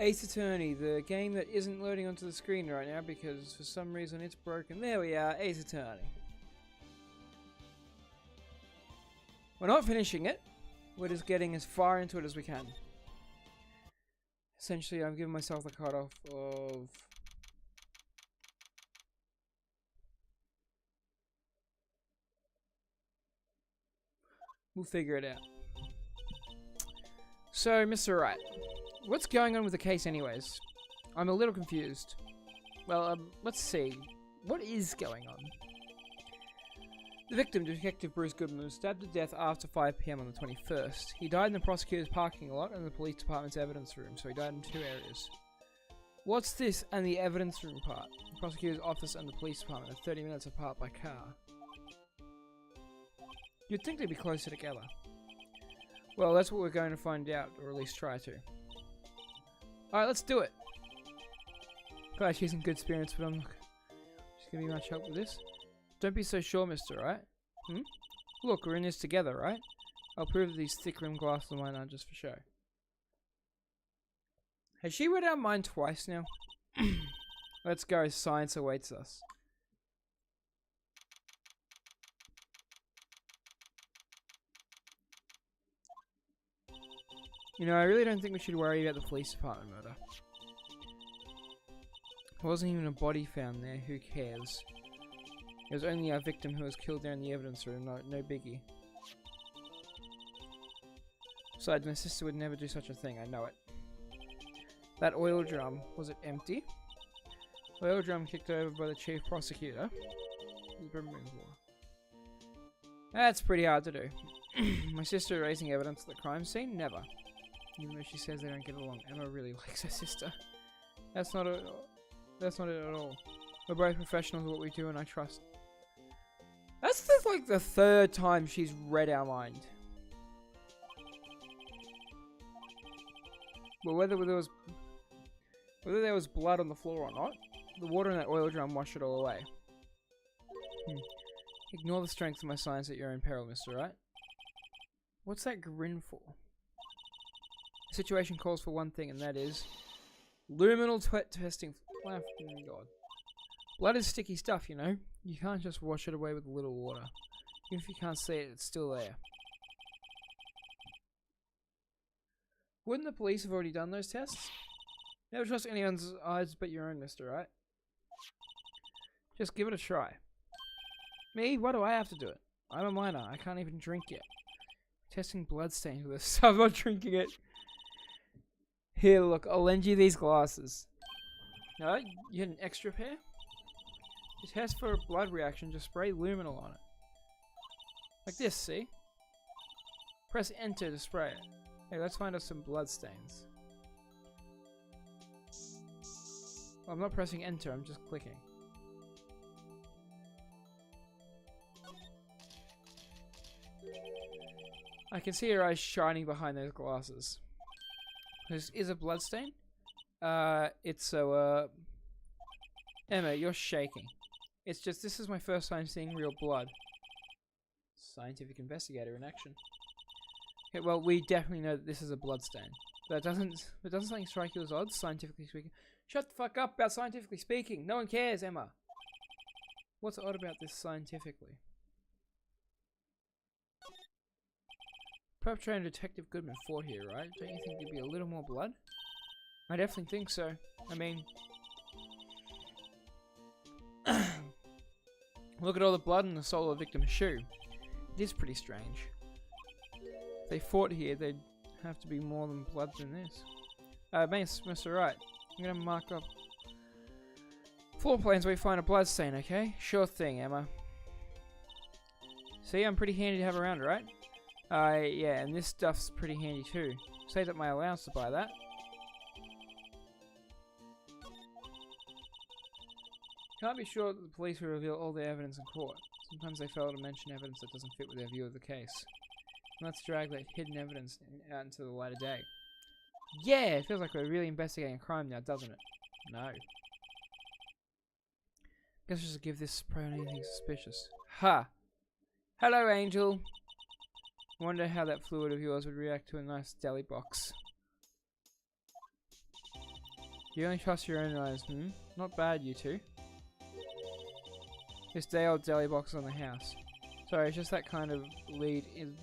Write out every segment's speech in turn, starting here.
Ace Attorney, the game that isn't loading onto the screen right now because for some reason it's broken. There we are, Ace Attorney. We're not finishing it. We're just getting as far into it as we can. Essentially, I've given myself the cutoff of... We'll figure it out. So, Mr. Wright, what's going on with the case anyways? I'm a little confused. Well, let's see. What is going on? The victim, Detective Bruce Goodman, was stabbed to death after 5 PM on the 21st. He died in the prosecutor's parking lot and the police department's evidence room, so he died in 2 areas. What's this and the evidence room part? The prosecutor's office and the police department are 30 minutes apart by car. You'd think they'd be closer together. Well, that's what we're going to find out, or at least try to. Alright, let's do it! Glad she's in good spirits, but I'm not gonna be much help with this. Don't be so sure, Mr. Wright. Look, we're in this together, right? I'll prove that these thick rimmed glasses of mine aren't just for show. Has she read our mind twice now? Let's go, science awaits us. You know, I really don't think we should worry about the police department murder. There wasn't even a body found there, who cares? It was only our victim who was killed there in the evidence room, no biggie. Besides, my sister would never do such a thing, I know it. That oil drum, was it empty? Oil drum kicked over by the chief prosecutor. That's pretty hard to do. My sister raising evidence at the crime scene? Never. Even though she says they don't get along, Emma really likes her sister. That's not it at all. We're both professionals at what we do and I trust. That's like the 3rd time she's read our mind. Well, whether there was blood on the floor or not, the water in that oil drum washed it all away. Ignore the strength of my science at your own peril, Mr. Wright. What's that grin for? The situation calls for one thing, and that is luminal testing. Oh God. Blood is sticky stuff, you know. You can't just wash it away with a little water. Even if you can't see it, it's still there. Wouldn't the police have already done those tests? Never trust anyone's eyes but your own, Mr. Wright. Just give it a try. Me? Why do I have to do it? I'm a minor. I can't even drink yet. Testing bloodstains with this. I'm not drinking it. Here, look. I'll lend you these glasses. No? You had an extra pair? To test for a blood reaction, just spray luminol on it. Like this, see? Press enter to spray it. Hey, let's find us some blood stains. Well, I'm not pressing enter, I'm just clicking. I can see her eyes shining behind those glasses. This is a blood stain? It's so, Emma, you're shaking. It's just, this is my first time seeing real blood. Scientific investigator in action. Okay, well, we definitely know that this is a blood stain. But doesn't something strike you as odd, scientifically speaking? Shut the fuck up about scientifically speaking! No one cares, Emma! What's odd about this scientifically? Perpetrator Detective Goodman fought here, right? Don't you think there'd be a little more blood? I definitely think so. I mean... look at all the blood in the sole of the victim's shoe. It is pretty strange. If they fought here, they'd have to be more than blood than this. Mr. Wright, I'm gonna mark up floor plans where we find a blood stain, okay? Sure thing, Emma. See, I'm pretty handy to have around, right? Yeah, and this stuff's pretty handy too. Saved up my allowance to buy that. Can't be sure that the police will reveal all their evidence in court. Sometimes they fail to mention evidence that doesn't fit with their view of the case. Let's drag that hidden evidence out into the light of day. Yeah, it feels like we're really investigating a crime now, doesn't it? No. Guess we should give this pro anything suspicious. Ha! Hello, Angel. Wonder how that fluid of yours would react to a nice deli box. You only trust your own eyes, Not bad, you two. This day-old deli box on the house. Sorry, it's just that kind of lead-in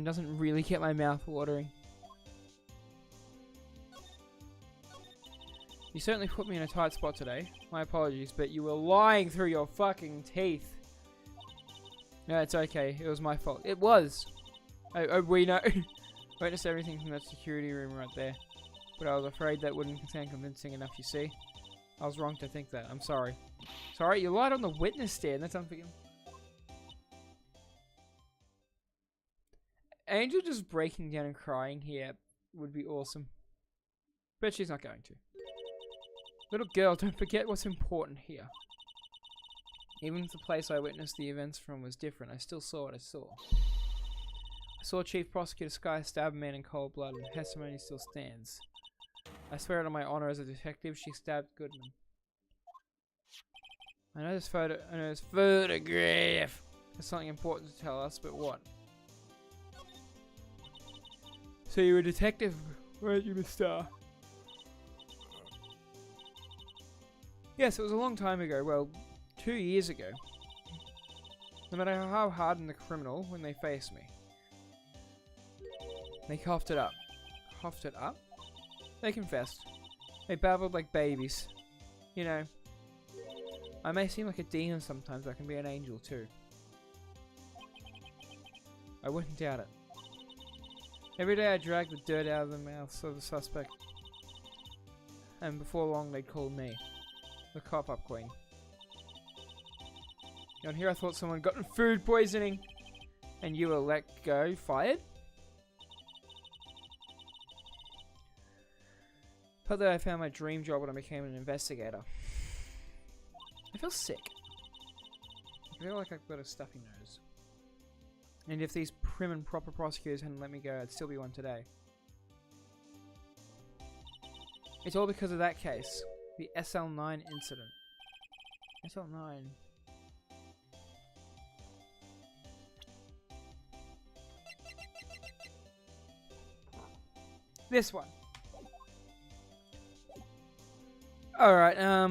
doesn't really get my mouth watering. You certainly put me in a tight spot today. My apologies, but you were lying through your fucking teeth. No, it's okay. It was my fault. It was! We know. Witnessed everything from that security room right there. But I was afraid that wouldn't sound convincing enough, you see. I was wrong to think that. I'm sorry. Sorry, you lied on the witness stand. That's unforgivable. Angel just breaking down and crying here would be awesome. But she's not going to. Little girl, don't forget what's important here. Even if the place I witnessed the events from was different, I still saw what I saw. I saw Chief Prosecutor Sky stab a man in cold blood, and testimony still stands. I swear it on my honor as a detective, she stabbed Goodman. I know this photograph has something important to tell us, but what? So you were a detective, weren't you, Mr.? Yes, it was a long time ago. Well, 2 years ago. No matter how hardened the criminal, when they faced me, they coughed it up. Coughed it up? They confessed. They babbled like babies. You know, I may seem like a demon sometimes, but I can be an angel too. I wouldn't doubt it. Every day I dragged the dirt out of the mouths of the suspect. And before long they'd call me the cop-up queen. And here I thought someone had gotten food poisoning. And you were let go, fired? Thought that I found my dream job when I became an investigator. I feel sick. I feel like I've got a stuffy nose. And if these prim and proper prosecutors hadn't let me go, I'd still be one today. It's all because of that case. The SL9 incident. SL9. This one. Alright, I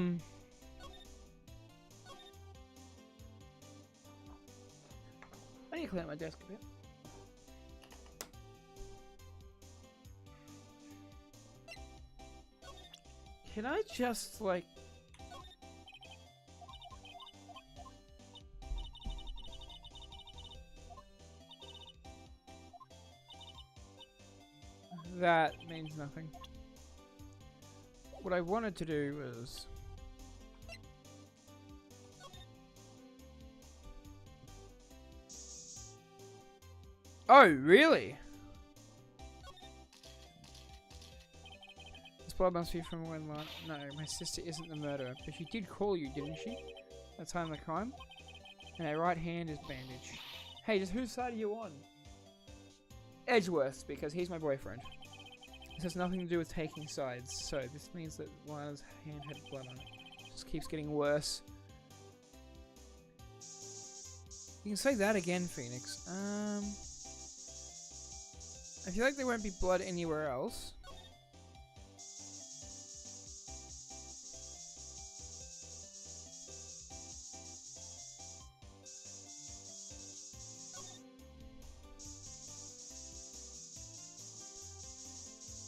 need to clean up my desk a bit. Can I just, like... That means nothing. What I wanted to do was... Oh, really? This blood must be from when... No, my sister isn't the murderer. But she did call you, didn't she? That time of the crime? And her right hand is bandaged. Hey, just whose side are you on? Edgeworth's, because he's my boyfriend. This has nothing to do with taking sides, so this means that Lana's hand had blood on it. It just keeps getting worse. You can say that again, Phoenix. I feel like there won't be blood anywhere else.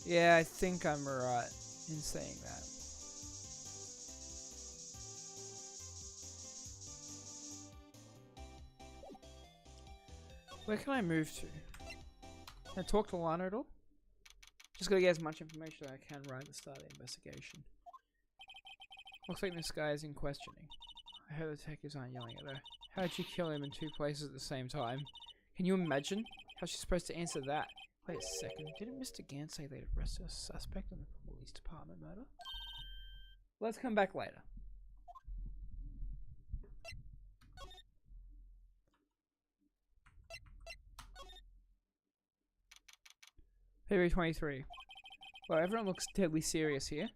Yeah, I think I'm right in saying that. Where can I move to? Can I talk to Lana at all? Just gotta get as much information as I can right at the start of the investigation. Looks like this guy is in questioning. I hope the detectives aren't yelling at her. How'd you kill him in 2 places at the same time? Can you imagine? How's she supposed to answer that? Wait a second, didn't Mr. Gant say they'd arrested a suspect in the police department murder? Let's come back later. February 23. Well, everyone looks deadly serious here.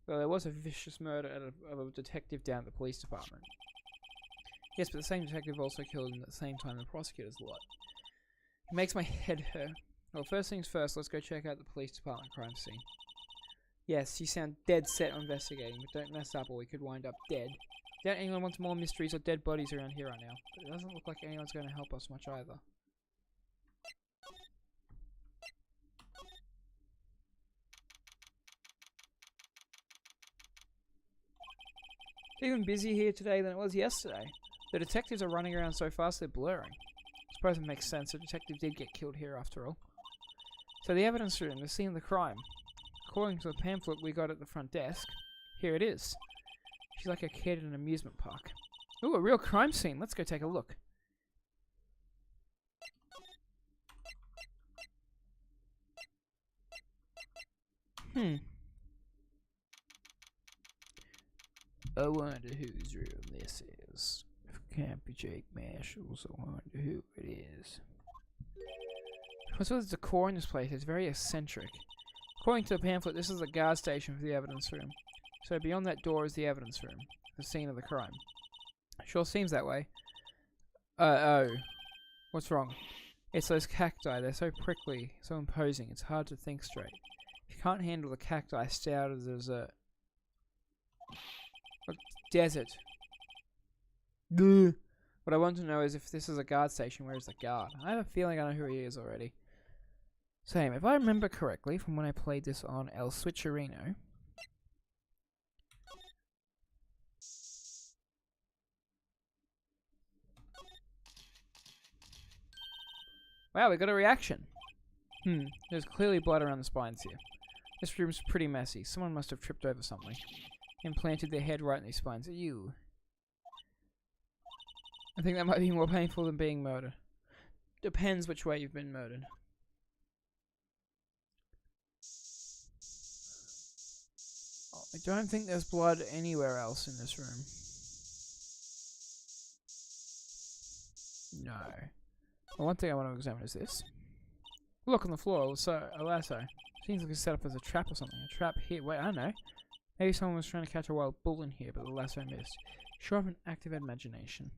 Well, there was a vicious murder of a detective down at the police department. Yes, but the same detective also killed him at the same time the prosecutor's lot. It makes my head hurt. Well, first things first, let's go check out the police department crime scene. Yes, you sound dead set on investigating, but don't mess up or we could wind up dead. Doubt anyone wants more mysteries or dead bodies around here right now, but it doesn't look like anyone's going to help us much either. Even busier here today than it was yesterday. The detectives are running around so fast they're blurring. I suppose it makes sense, the detective did get killed here after all. So the evidence room, the scene of the crime. According to the pamphlet we got at the front desk, here it is. She's like a kid in an amusement park. Ooh, a real crime scene. Let's go take a look. I wonder whose room this is. If it can't be Jake Marshall's, I wonder who it is. What's with the decor in this place? It's very eccentric. According to the pamphlet, this is the guard station for the evidence room. So beyond that door is the evidence room, the scene of the crime. Sure seems that way. Oh. What's wrong? It's those cacti. They're so prickly, so imposing. It's hard to think straight. If you can't handle the cacti, stay out of the desert. Desert. Duh. What I want to know is if this is a guard station, where is the guard? I have a feeling I know who he is already. Same. If I remember correctly from when I played this on El Switcherino. Wow, we got a reaction. There's clearly blood around the spines here. This room's pretty messy. Someone must have tripped over something. And planted their head right in these spines. Ew. I think that might be more painful than being murdered. Depends which way you've been murdered. Oh, I don't think there's blood anywhere else in this room. No. Well, one thing I want to examine is this. Look on the floor, a lasso. Seems like it's set up as a trap or something. A trap here. Wait, I don't know. Maybe someone was trying to catch a wild bull in here, but the lasso missed. Sure of an active imagination.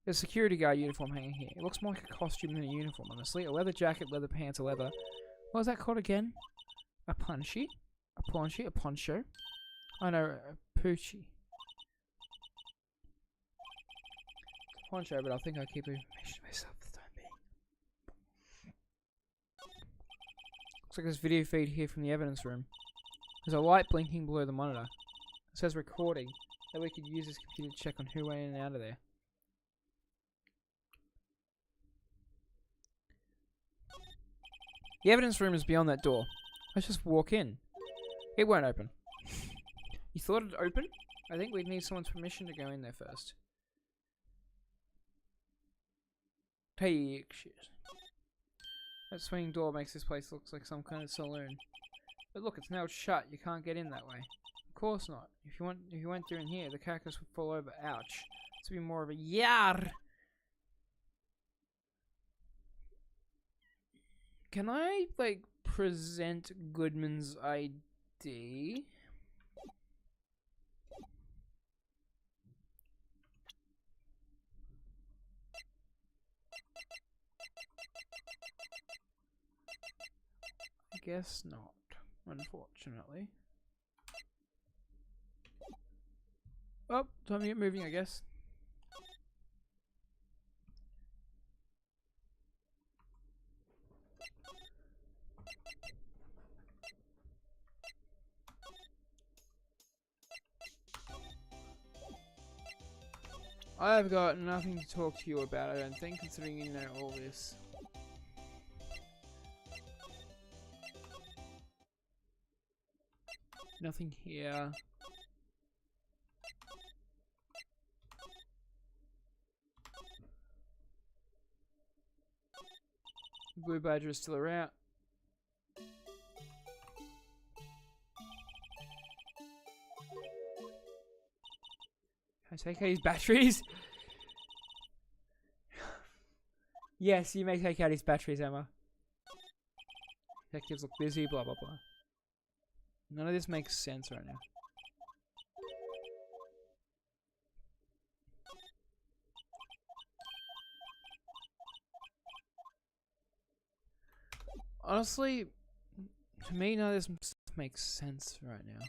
There's a security guard uniform hanging here. It looks more like a costume than a uniform, honestly. A leather jacket, leather pants, a leather... What was that called again? A punchy? A paunchy? A poncho? Oh no, a poochie. Poncho, but I think I'll keep the information to myself for the time being. Looks like there's video feed here from the evidence room. There's a light blinking below the monitor. It says recording, that we could use this computer to check on who went in and out of there. The evidence room is beyond that door. Let's just walk in. It won't open. You thought it'd open? I think we'd need someone's permission to go in there first. Take shit. That swinging door makes this place look like some kind of saloon. But look, it's now shut. You can't get in that way. Of course not. If you went through in here, the cactus would fall over. Ouch. This would be more of a yar. Can I, like, present Goodman's ID? I guess not, unfortunately. Oh, time to get moving, I guess. I've got nothing to talk to you about, I don't think, considering you know all this. Nothing here. Blue Badger is still around. Can I take out his batteries? Yes, you may take out his batteries, Emma. Detectives look busy, blah blah blah. None of this makes sense right now. Honestly, To me, none of this makes sense right now.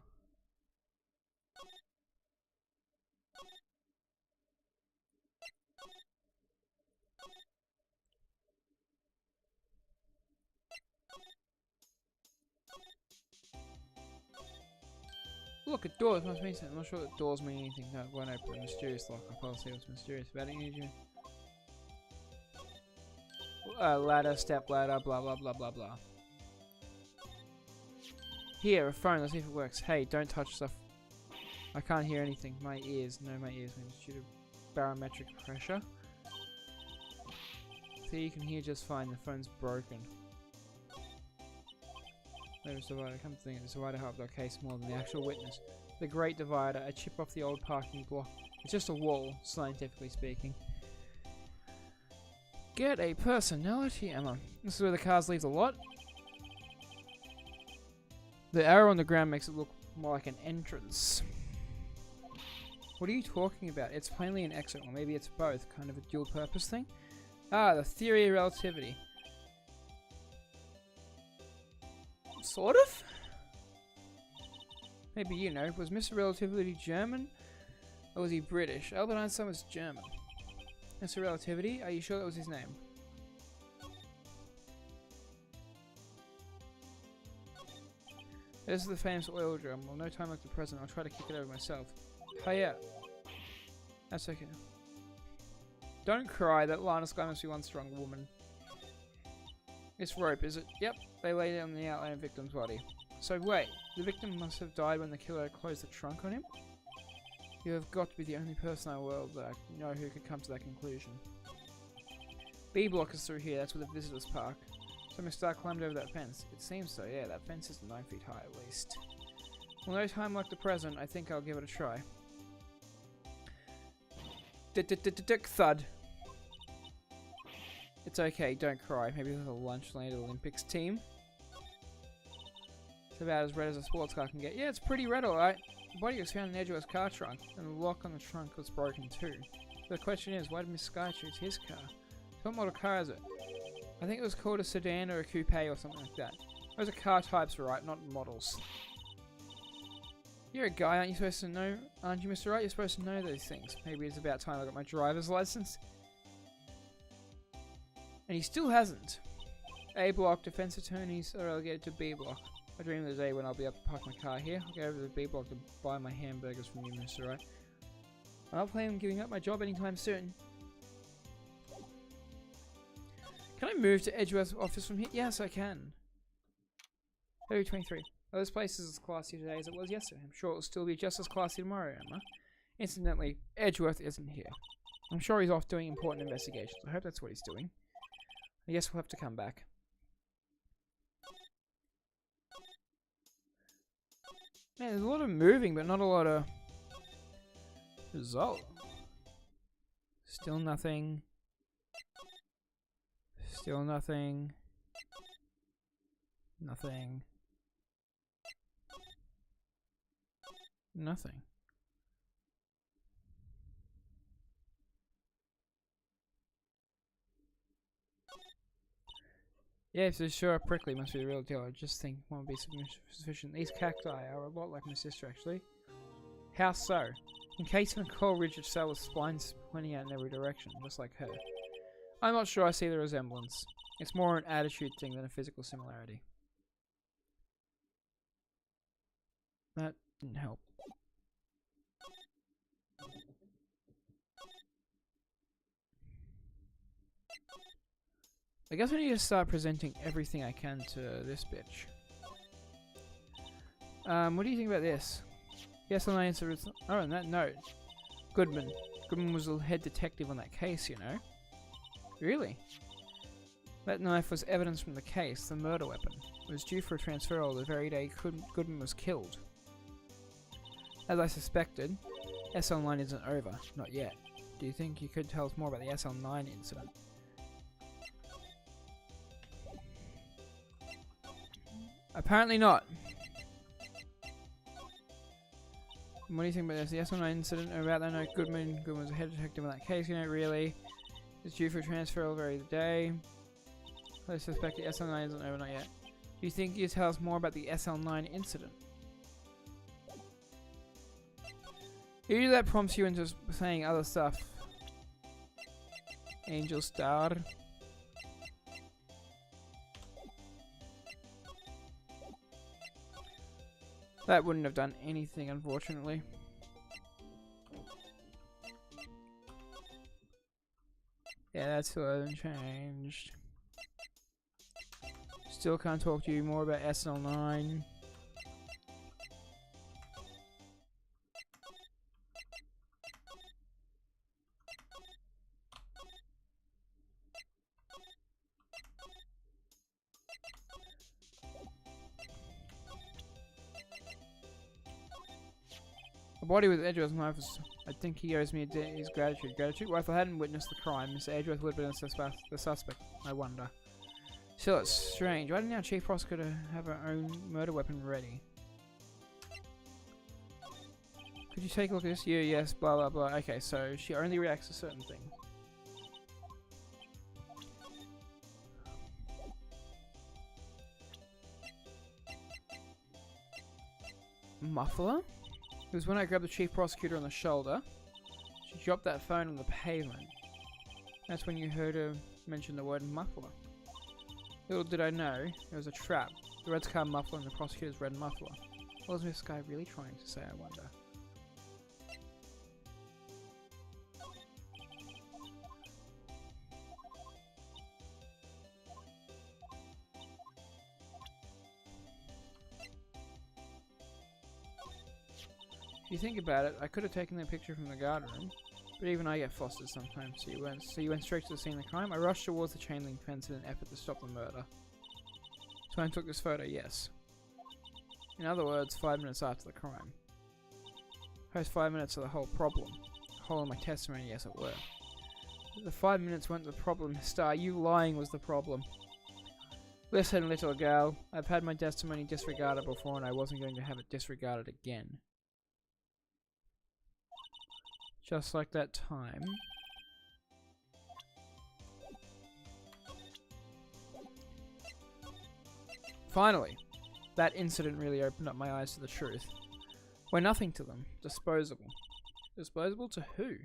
Look at doors, must mean something. I'm not sure that doors mean anything. No, it won't open. Mysterious lock. I can't see what's mysterious about it. Ladder, step ladder, blah blah blah blah blah. Here, a phone, let's see if it works. Hey, don't touch stuff. I can't hear anything. My ears, no, my ears, maybe it's due to barometric pressure. See, you can hear just fine. The phone's broken. Notice divider. Come to think, this divider helped our case more than the actual witness. The Great Divider, a chip off the old parking block. It's just a wall, scientifically speaking. Get a personality, Emma. This is where the cars leave the lot. The arrow on the ground makes it look more like an entrance. What are you talking about? It's plainly an exit, or maybe it's both. Kind of a dual purpose thing. Ah, the theory of relativity. Sort of? Maybe you know. Was Mr. Relativity German? Or was he British? Albert Einstein was German. Mr. Relativity? Are you sure that was his name? This is the famous oil drum. Well, no time like the present. I'll try to kick it over myself. Oh yeah. That's okay. Don't cry. That Linus guy must be one strong woman. This rope, is it? Yep. They laid it on the outline of the victim's body. So wait. The victim must have died when the killer closed the trunk on him? You have got to be the only person in the world that I know who could come to that conclusion. B block is through here. That's where the visitors park. So Mr. Stark climbed over that fence. It seems so, yeah. That fence is 9 feet high at least. Well, no time like the present. I think I'll give it a try. Thud. It's okay, don't cry. Maybe there's a Lunchland Olympics team. It's about as red as a sports car can get. Yeah, it's pretty red, alright. The body was found in Edgeworth's car trunk, and the lock on the trunk was broken too. The question is, why did Miss Sky choose his car? What model car is it? I think it was called a sedan or a coupe or something like that. Those are car types, right? Not models. You're a guy, aren't you supposed to know? Aren't you, Mr. Wright? You're supposed to know these things. Maybe it's about time I got my driver's license. And he still hasn't. A block, defense attorneys are relegated to B block. I dream of the day when I'll be able to park my car here. I'll go over to the B block to buy my hamburgers from you, Mr. Wright. I'm not planning on giving up my job anytime soon. Can I move to Edgeworth's office from here? Yes, I can. February 23. Well, this place is as classy today as it was yesterday. I'm sure it will still be just as classy tomorrow, Emma. Incidentally, Edgeworth isn't here. I'm sure he's off doing important investigations. I hope that's what he's doing. I guess we'll have to come back. Man, there's a lot of moving, but not a lot of result. Still nothing. Still nothing. Nothing. Nothing. Yeah, if they're sure prickly, must be the real deal. I just think won't be sufficient. These cacti are a lot like my sister, actually. How so? In case of a coral ridge cell with spines pointing out in every direction, just like her. I'm not sure I see the resemblance. It's more an attitude thing than a physical similarity. That didn't help. I guess I need to start presenting everything I can to this bitch. What do you think about this? Yes, on the answer is... Oh, and that note. Goodman. Goodman was the head detective on that case, you know. Really? That knife was evidence from the case, the murder weapon. It was due for a transferal the very day Goodman was killed. As I suspected, SL9 isn't over. Not yet. Do you think you could tell us more about the SL9 incident? Apparently not. What do you think about this? The SL9 incident about that note, Goodman was a head detective on that case, you know, really. It's due for transfer very day. I suspect the SL9 isn't over, not yet. Do you think you tell us more about the SL9 incident? Usually that prompts you into saying other stuff. Angel Star. That wouldn't have done anything, unfortunately. Yeah, that's still hasn't changed. Still can't talk to you more about SL9. A body with Edgeworth's knife is, I think he owes me his gratitude. Gratitude? Well, if I hadn't witnessed the crime, Mr. Edgeworth would have been the suspect, I wonder. Still, it's strange. Why didn't our chief prosecutor have her own murder weapon ready? Could you take a look at this? Yeah, yes, blah blah blah. Okay, so she only reacts to certain things. Muffler? It was when I grabbed the chief prosecutor on the shoulder. She dropped that phone on the pavement. That's when you heard her mention the word muffler. Little did I know, it was a trap. The red car muffler and the prosecutor's red muffler. What was this guy really trying to say, I wonder? If you think about it, I could have taken that picture from the guard room, but even I get flustered sometimes. So you went straight to the scene of the crime? I rushed towards the chain link fence in an effort to stop the murder. So I took this photo, yes. In other words, 5 minutes after the crime. Those 5 minutes are the whole problem. The whole of my testimony, yes it were. The 5 minutes weren't the problem, Star. You lying was the problem. Listen, little girl. I've had my testimony disregarded before and I wasn't going to have it disregarded again. Just like that time. Finally, that incident really opened up my eyes to the truth. We're nothing to them. Disposable. Disposable to who?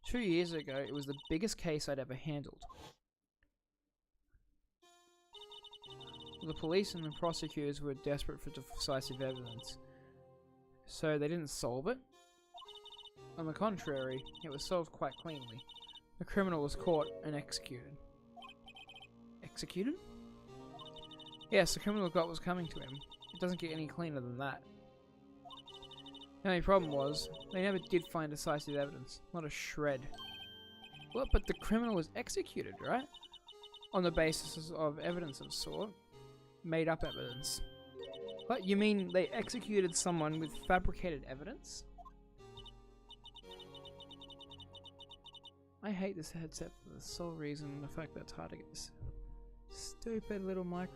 2 years ago, it was the biggest case I'd ever handled. The police and the prosecutors were desperate for decisive evidence. So they didn't solve it? On the contrary, it was solved quite cleanly. The criminal was caught and executed. Executed? Yes, the criminal got what was coming to him. It doesn't get any cleaner than that. The only problem was, they never did find decisive evidence. Not a shred. What? But the criminal was executed, right? On the basis of evidence of sort. Made up evidence. What? You mean they executed someone with fabricated evidence? I hate this headset for the sole reason, the fact that it's hard to get this stupid little micro.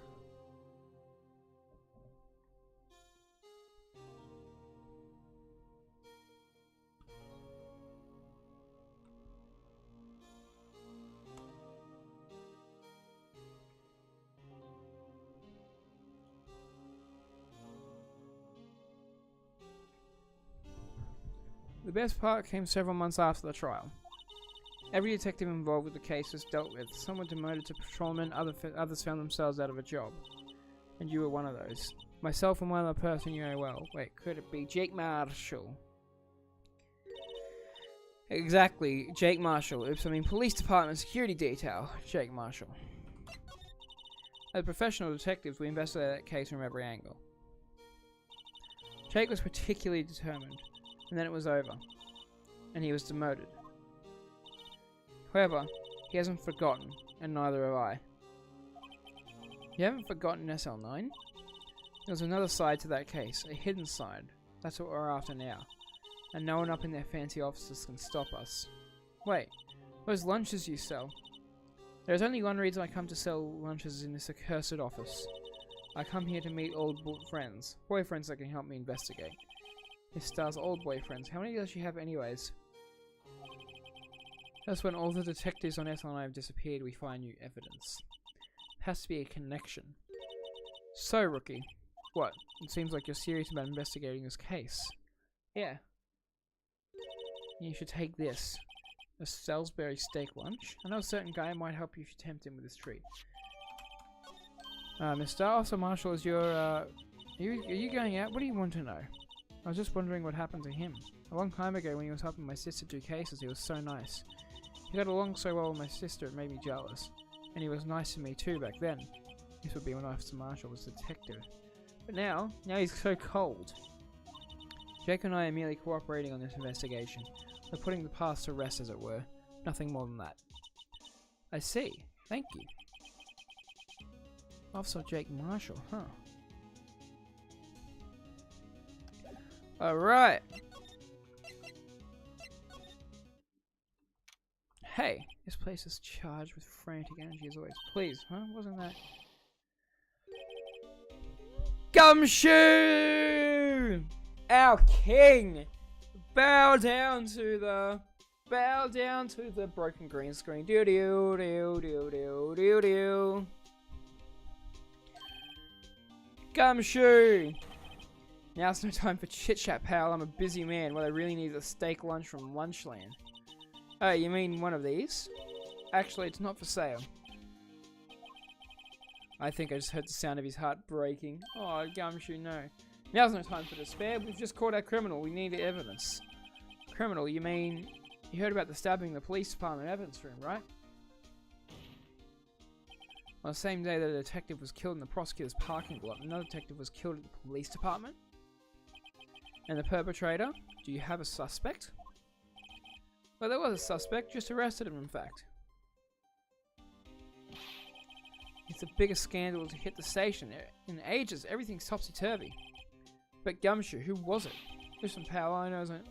The best part came several months after the trial. Every detective involved with the case was dealt with. Some were demoted to patrolmen, others found themselves out of a job. And you were one of those. Myself and one other person you know well. Wait, could it be Jake Marshall? Exactly, Jake Marshall. Oops, I mean police department security detail. Jake Marshall. As professional detectives, we investigated that case from every angle. Jake was particularly determined, and then it was over. And he was demoted. However, he hasn't forgotten, and neither have I. You haven't forgotten SL9? There's another side to that case, a hidden side. That's what we're after now. And no one up in their fancy offices can stop us. Wait, those lunches you sell. There's only one reason I come to sell lunches in this accursed office. I come here to meet old friends. Boyfriends that can help me investigate. Miss Star's old boyfriends. How many does she have anyways? That's when all the detectives on SL9 have disappeared, we find new evidence. There has to be a connection. So, Rookie. What? It seems like you're serious about investigating this case. Yeah. You should take this. A Salisbury steak lunch. I know a certain guy might help you if you tempt him with this treat. Mr. Officer Marshall, is your, are you going out? What do you want to know? I was just wondering what happened to him. A long time ago when he was helping my sister do cases, he was so nice. He got along so well with my sister, it made me jealous. And he was nice to me too back then. This would be when Officer Marshall was detective. But now he's so cold. Jake and I are merely cooperating on this investigation. We're putting the past to rest, as it were. Nothing more than that. I see. Thank you. Officer Jake Marshall, huh? Alright. Hey, this place is charged with frantic energy as always. Please, huh? Wasn't that... Gumshoe! Our king! Bow down to the broken green screen. Do do do do do do do. Gumshoe! Now's no time for chit chat, pal. I'm a busy man. What I really need is a steak lunch from Lunchland. Oh, you mean one of these? Actually, it's not for sale. I think I just heard the sound of his heart breaking. Oh, Gumshoe, no. Now's no time for despair. We've just caught our criminal. We need evidence. Criminal? You mean... You heard about the stabbing in the police department evidence room, right? On the same day that a detective was killed in the prosecutor's parking lot, another detective was killed at the police department? And the perpetrator? Do you have a suspect? Well, there was a suspect. Just arrested him, in fact. It's the biggest scandal to hit the station. In ages, everything's topsy-turvy. But Gumshoe, who was it? Listen, pal,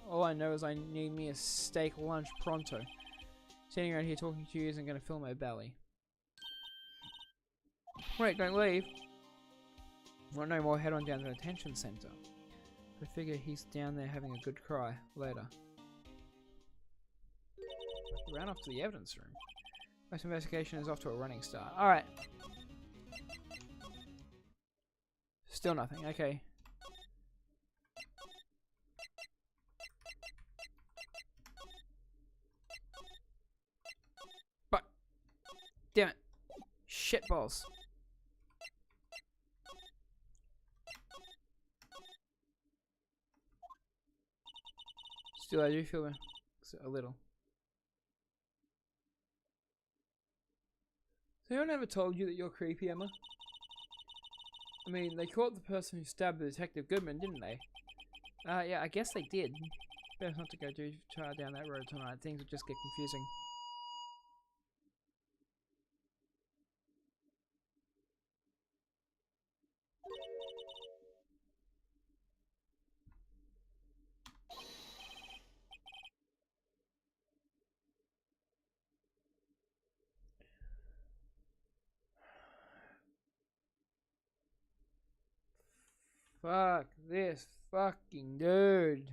all I know is I need me a steak lunch pronto. Sitting around here talking to you isn't going to fill my belly. Wait, don't leave. Want no more, head on down to the detention center. I figure he's down there having a good cry. Later. He ran off to the evidence room. This investigation is off to a running start. Alright. Still nothing. Okay. But. Damn it. Shitballs. Still, I do feel a little. Has anyone ever told you that you're creepy, Emma? I mean, they caught the person who stabbed the Detective Goodman, didn't they? Yeah, I guess they did. Better not to go too far down that road tonight. Things would just get confusing. Fuck this fucking dude.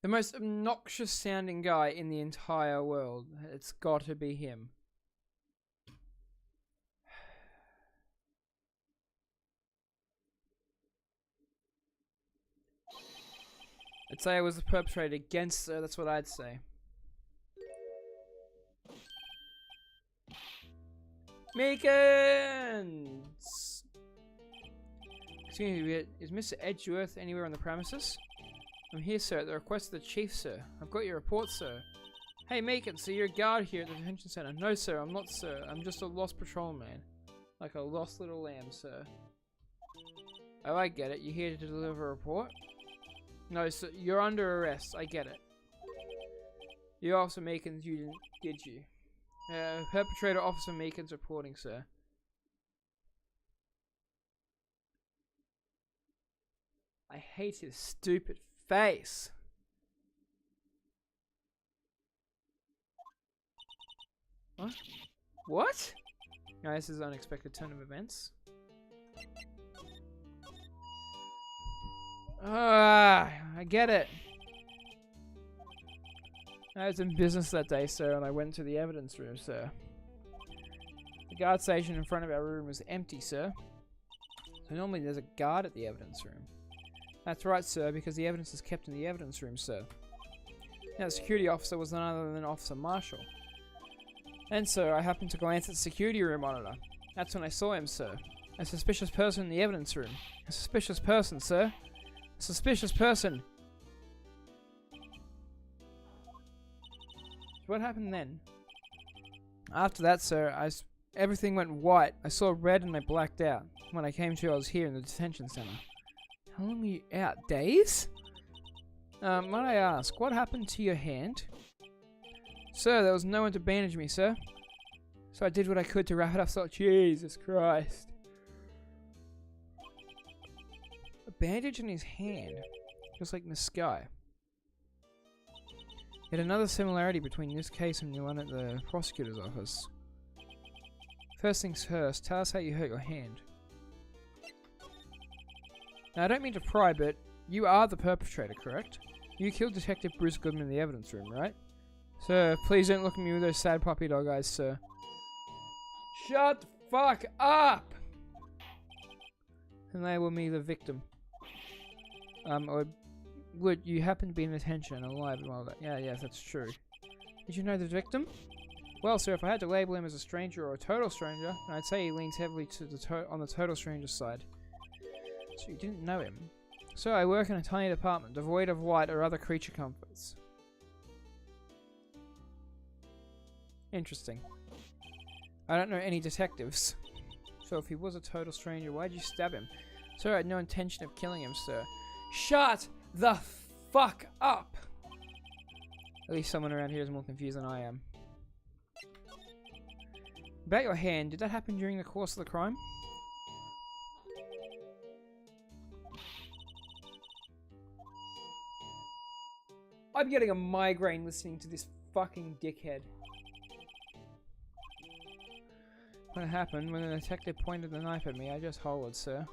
The most obnoxious sounding guy in the entire world. It's got to be him. I'd say I was the perpetrator against her, that's what I'd say. Meekins! Excuse me, is Mr. Edgeworth anywhere on the premises? I'm here, sir, at the request of the chief, sir. I've got your report, sir. Hey, Meekins, so you're a guard here at the detention center? No, sir, I'm not, sir. I'm just a lost patrolman. Like a lost little lamb, sir. Oh, I get it. You're here to deliver a report? No, sir, you're under arrest. I get it. You, Officer Meekins, you didn't, did you? Perpetrator Officer Meekins reporting, sir. I hate his stupid face. What? What? No, this is an unexpected turn of events. I get it. I was in business that day, sir, and I went to the evidence room, sir. The guard station in front of our room was empty, sir. So normally there's a guard at the evidence room. That's right, sir, because the evidence is kept in the evidence room, sir. Now, the security officer was none other than Officer Marshall. And, sir, I happened to glance at the security room monitor. That's when I saw him, sir. A suspicious person in the evidence room. A suspicious person, sir. A suspicious person. What happened then? After that, sir, everything went white. I saw red and I blacked out. When I came to, I was here in the detention center. How long were you out? Days? Might I ask, what happened to your hand? Sir, there was no one to bandage me, sir. So I did what I could to wrap it up. So, Jesus Christ. A bandage in his hand. Just like Miss Sky. Yet another similarity between this case and the one at the prosecutor's office. First things first, tell us how you hurt your hand. Now, I don't mean to pry, but you are the perpetrator, correct? You killed Detective Bruce Goodman in the evidence room, right? Sir, please don't look at me with those sad puppy dog eyes, sir. Shut the fuck up! And label me the victim. Or would you happen to be in detention and alive and all that? Yeah, yes, that's true. Did you know the victim? Well, sir, if I had to label him as a stranger or a total stranger, I'd say he leans heavily to the on the total stranger's side. So you didn't know him. So I work in a tiny department, devoid of light or other creature comforts. Interesting. I don't know any detectives. So if he was a total stranger, why'd you stab him? Sir, I had no intention of killing him, sir. Shut the fuck up! At least someone around here is more confused than I am. About your hand, did that happen during the course of the crime? I'm getting a migraine listening to this fucking dickhead. What happened when the detective pointed the knife at me? I just hollered, sir.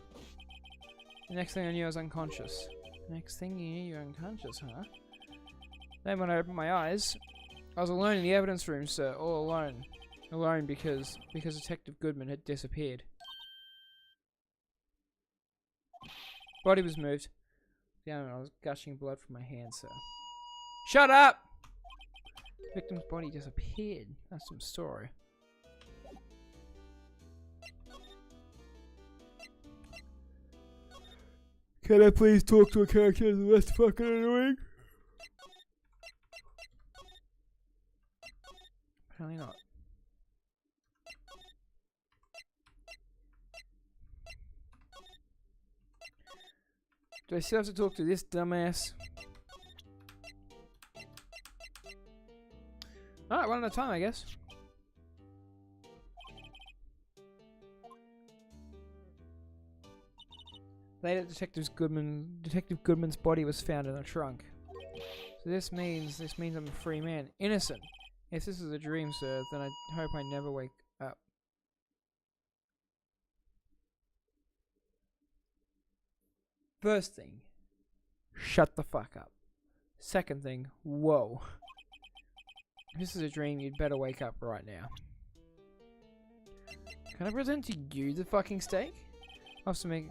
The next thing I knew, I was unconscious. Next thing you knew, you're unconscious, huh? Then when I opened my eyes, I was alone in the evidence room, sir. All alone. Alone because Detective Goodman had disappeared. Body was moved. Down and I was gushing blood from my hand, sir. Shut up! Victim's body disappeared. That's some story. Can I please talk to a character that's less fucking annoying? Apparently not. Do I still have to talk to this dumbass? Alright, one at a time, I guess. Later, Detective Goodman's body was found in a trunk. So this means I'm a free man. Innocent. If this is a dream, sir, then I hope I never wake up. First thing, shut the fuck up. Second thing, whoa. If this is a dream, you'd better wake up right now. Can I present to you the fucking steak? Officer Meg.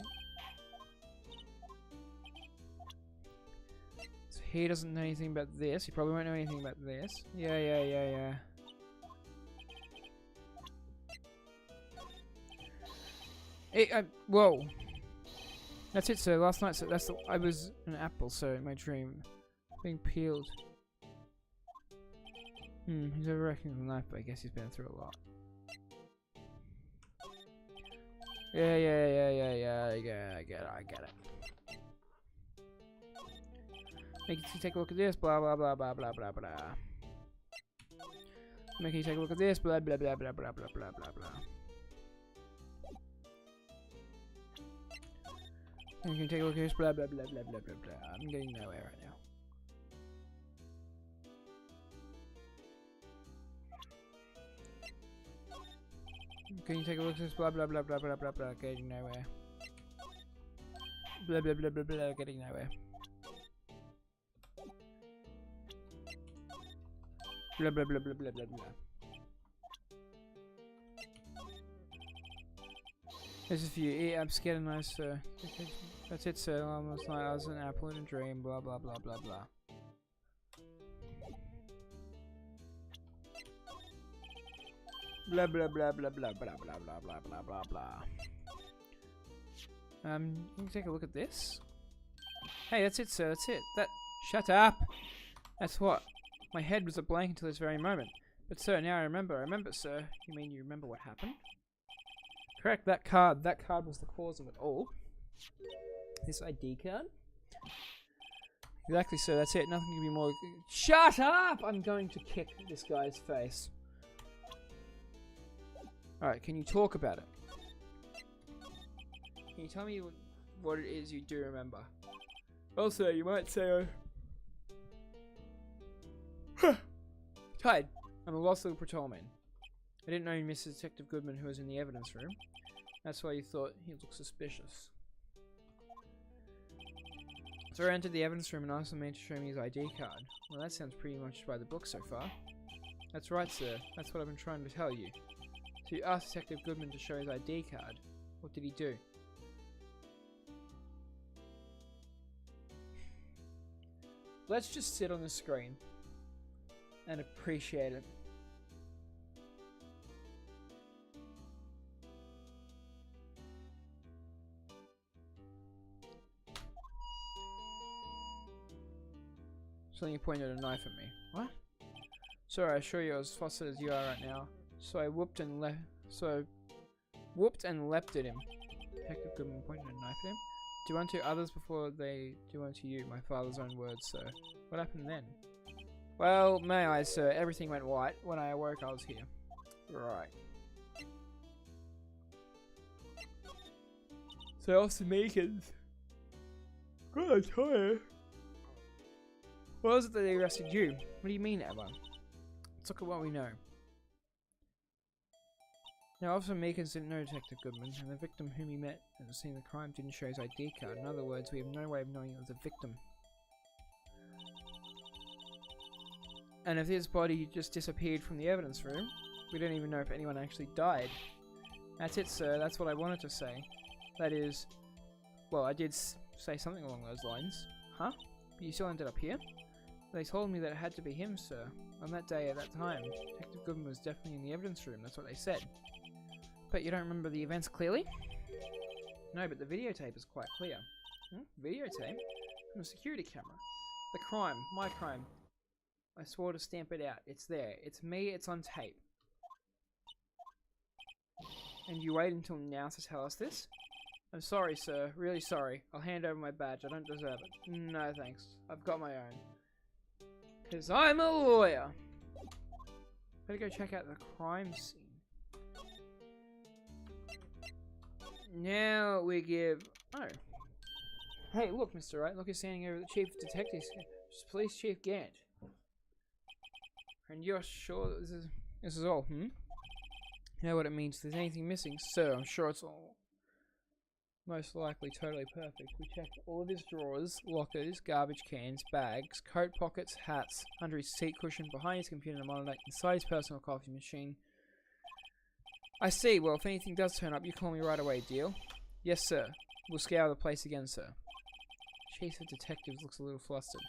So he doesn't know anything about this. He probably won't know anything about this. Yeah. Hey, whoa. That's it, sir. Last night, sir, I was an apple, sir, in my dream. Being peeled. He's overworking the knife, but I guess he's been through a lot. Yeah, I get it. Make you take a look at this, blah blah blah blah blah blah blah. Make you take a look at this, blah blah blah blah blah blah blah blah blah. And you can take a look at this, blah blah blah blah blah blah blah. I'm getting nowhere right now. Can you take a look at this? Blah blah blah blah blah blah blah. Getting nowhere. Blah blah blah blah blah. Getting nowhere. Blah blah blah blah blah blah blah. This is for you. Yeah, I'm scared of nice, sir. That's it, sir. Last night I was an apple in a dream. Blah blah blah blah blah. Blah blah blah blah blah blah blah blah blah blah blah blah. Can you take a look at this? Hey, that's it, sir. That's it. Shut up. That's what. My head was a blank until this very moment. But sir, now I remember. I remember, sir. You mean you remember what happened? Correct. That card. That card was the cause of it all. This ID card. Exactly, sir. That's it. Nothing can be more. Shut up! I'm going to kick this guy's face. Alright, can you talk about it? Can you tell me what it is you do remember? Also, you might say, Tide, I'm a lost little patrolman. I didn't know you missed Detective Goodman who was in the evidence room. That's why you thought he looked suspicious. So I entered the evidence room and asked the man to show me his ID card. Well, that sounds pretty much by the book so far. That's right, sir. That's what I've been trying to tell you. So you asked Detective Goodman to show his ID card. What did he do? Let's just sit on the screen and appreciate it. Suddenly you pointed a knife at me. What? Sorry, I assure you I was flustered as you are right now. So I whooped and leapt at him. Detective Goodman pointed a knife at him. Do unto others before they do unto you, my father's own words, sir. What happened then? Well, may I, sir, everything went white. When I awoke, I was here. Right. So, Officer Meekins. God, I'm tired. What was it that they arrested you? What do you mean, Emma? Let's look at what we know. Now, Officer Meekins didn't know Detective Goodman, and the victim whom he met at the scene of the crime didn't show his ID card. In other words, we have no way of knowing it was a victim. And if his body just disappeared from the evidence room, we don't even know if anyone actually died. That's it, sir. That's what I wanted to say. That is... Well, I did say something along those lines. Huh? But you still ended up here? They told me that it had to be him, sir. On that day, at that time, Detective Goodman was definitely in the evidence room. That's what they said. But you don't remember the events clearly? No, but the videotape is quite clear. Videotape? From a security camera. The crime. My crime. I swore to stamp it out. It's there. It's me. It's on tape. And you wait until now to tell us this? I'm sorry, sir. Really sorry. I'll hand over my badge. I don't deserve it. No, thanks. I've got my own. Because I'm a lawyer. Better go check out the crime scene. Now we give... Oh. Hey, look, Mr. Wright. Look, you're standing over the Chief of Detectives. Police Chief Gant. And you're sure this is all, You know what it means. If there's anything missing, sir, I'm sure it's all most likely totally perfect. We checked all of his drawers, lockers, garbage cans, bags, coat pockets, hats, under his seat cushion, behind his computer monitor, inside his personal coffee machine. I see. Well, if anything does turn up, you call me right away, deal? Yes, sir. We'll scour the place again, sir. Chief of Detectives looks a little flustered.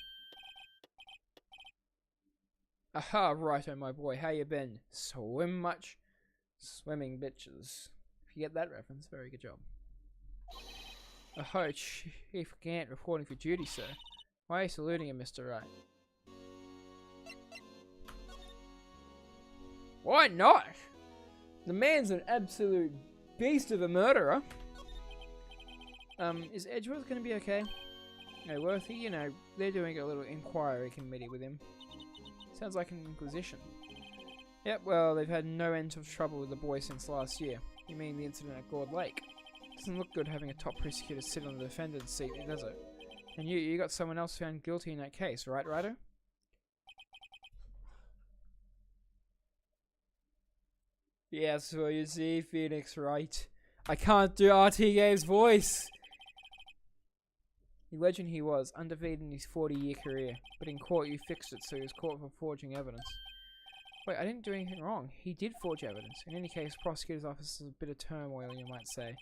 Aha, righto, my boy. How you been? Swim much? Swimming bitches. If you get that reference, very good job. Ahoy, Chief Gant reporting for duty, sir. Why are you saluting him, Mr. Wright? Why not? The man's an absolute beast of a murderer. Is Edgeworth gonna be okay? No, Worthy, you know, they're doing a little inquiry committee with him. Sounds like an inquisition. Yep, well, they've had no end of trouble with the boy since last year. You mean the incident at Gord Lake? Doesn't look good having a top prosecutor sit on the defendant's seat, does it? And you got someone else found guilty in that case, right, Ryder? Yes, well, you see, Phoenix, right? I can't do RT Game's voice! The legend he was, undefeated in his 40-year career, but in court you fixed it so he was caught for forging evidence. Wait, I didn't do anything wrong. He did forge evidence. In any case, prosecutor's office is a bit of turmoil, you might say.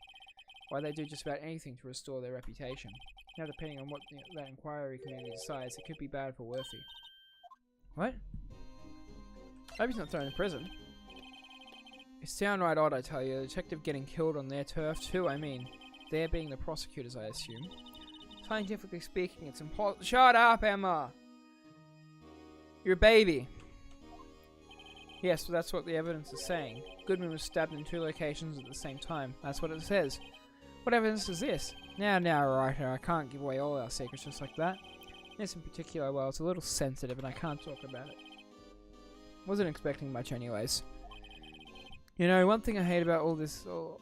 why they do just about anything to restore their reputation. Now, depending on what that inquiry committee decides, it could be bad for Worthy. What? I hope he's not thrown in prison. It's downright odd, I tell you. The detective getting killed on their turf, too. I mean, they're being the prosecutors, I assume. Scientifically speaking, it's impossible. Shut up, Emma! You're a baby. Yes, but that's what the evidence is saying. Goodman was stabbed in 2 locations at the same time. That's what it says. What evidence is this? Now, writer, I can't give away all our secrets just like that. This in particular, well, it's a little sensitive and I can't talk about it. Wasn't expecting much anyways. You know, one thing I hate about all this, one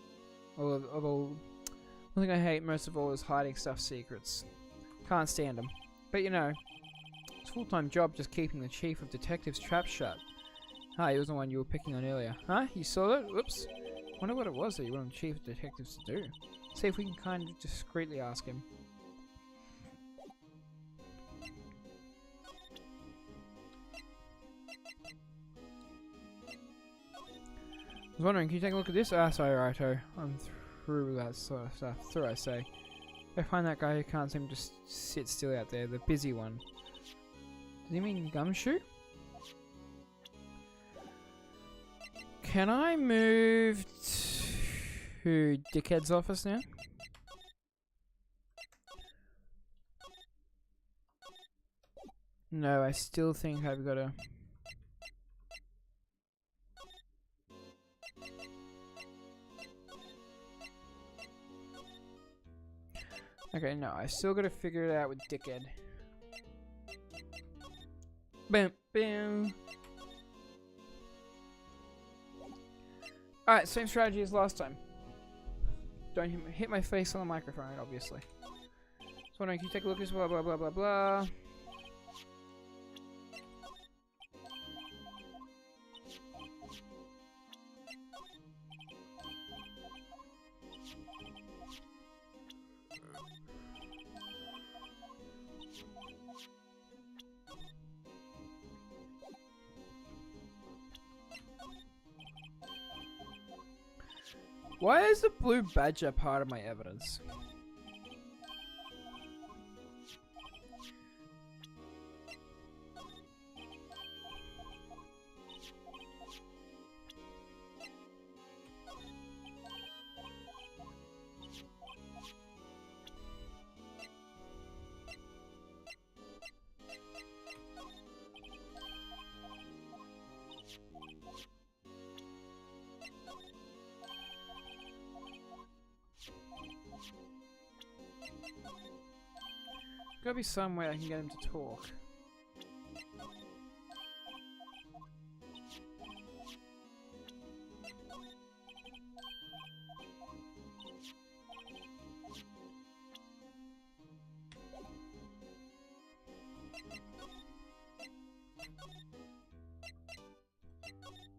thing I hate most of all is hiding stuff secrets. Can't stand them. But you know, it's a full-time job just keeping the chief of detectives trap shut. Ah, he was the one you were picking on earlier. Huh? You saw that? Whoops. Wonder what it was that you wanted the chief of detectives to do. See if we can kind of discreetly ask him. I was wondering, can you take a look at this? Ah, sorry, righto. I'm through that sort of stuff. Through, I say. Go find that guy who can't seem to just sit still out there, the busy one. Does he mean Gumshoe? Can I move to Dickhead's office now? No, I still think I've got to... Okay, no, I still gotta figure it out with Dickhead. Bam, bam. Alright, same strategy as last time. Don't hit my face on the microphone, obviously. Just wondering, can you take a look at this? Blah, blah, blah, blah, blah. Why is the blue badger part of my evidence? Gotta be some way I can get him to talk.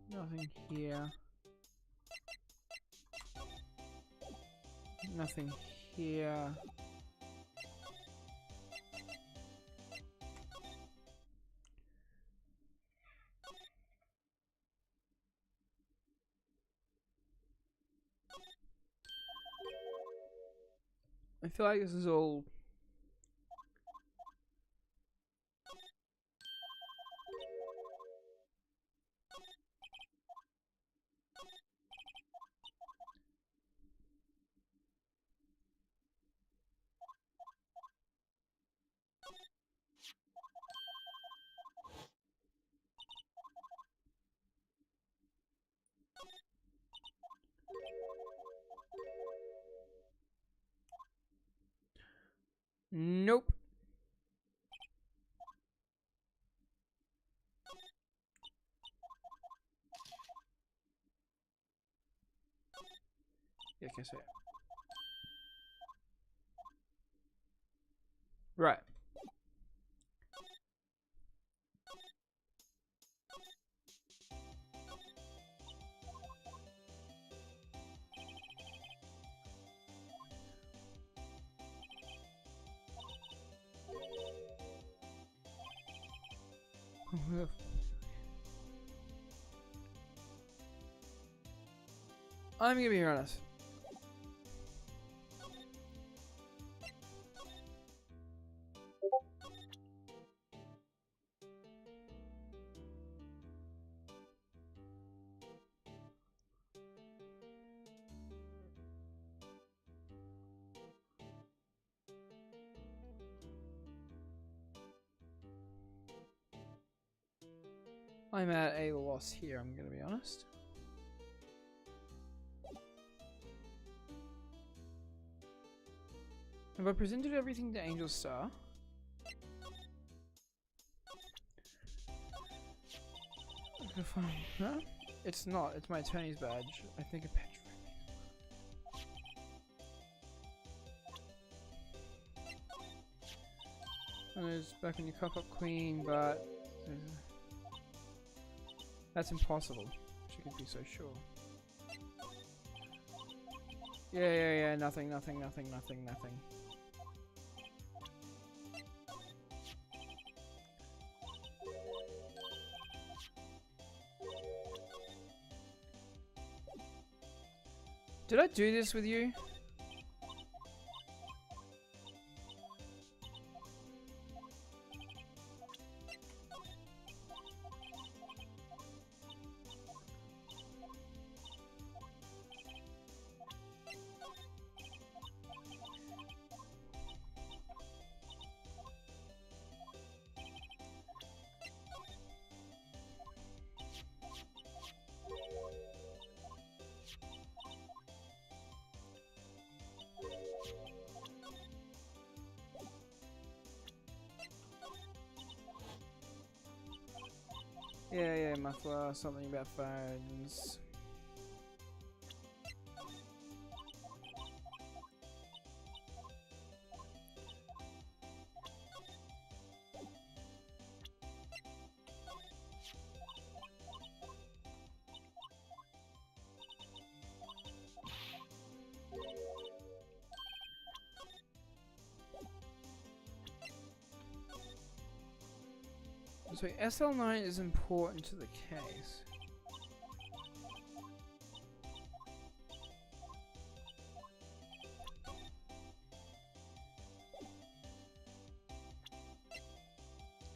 Nothing here. Nothing here. I feel like this is all... Nope. Yeah, I can say it. Right. I'm gonna be honest. I'm at a loss here, I'm gonna be honest. Have I presented everything to Angel Star? Huh? It's not, it's my attorney's badge. I think a patch. It's back when you cough up Queen, but that's impossible. She could be so sure. Yeah, nothing. Did I do this with you? Yeah, muffler, something about phones. So SL9 is important to the case.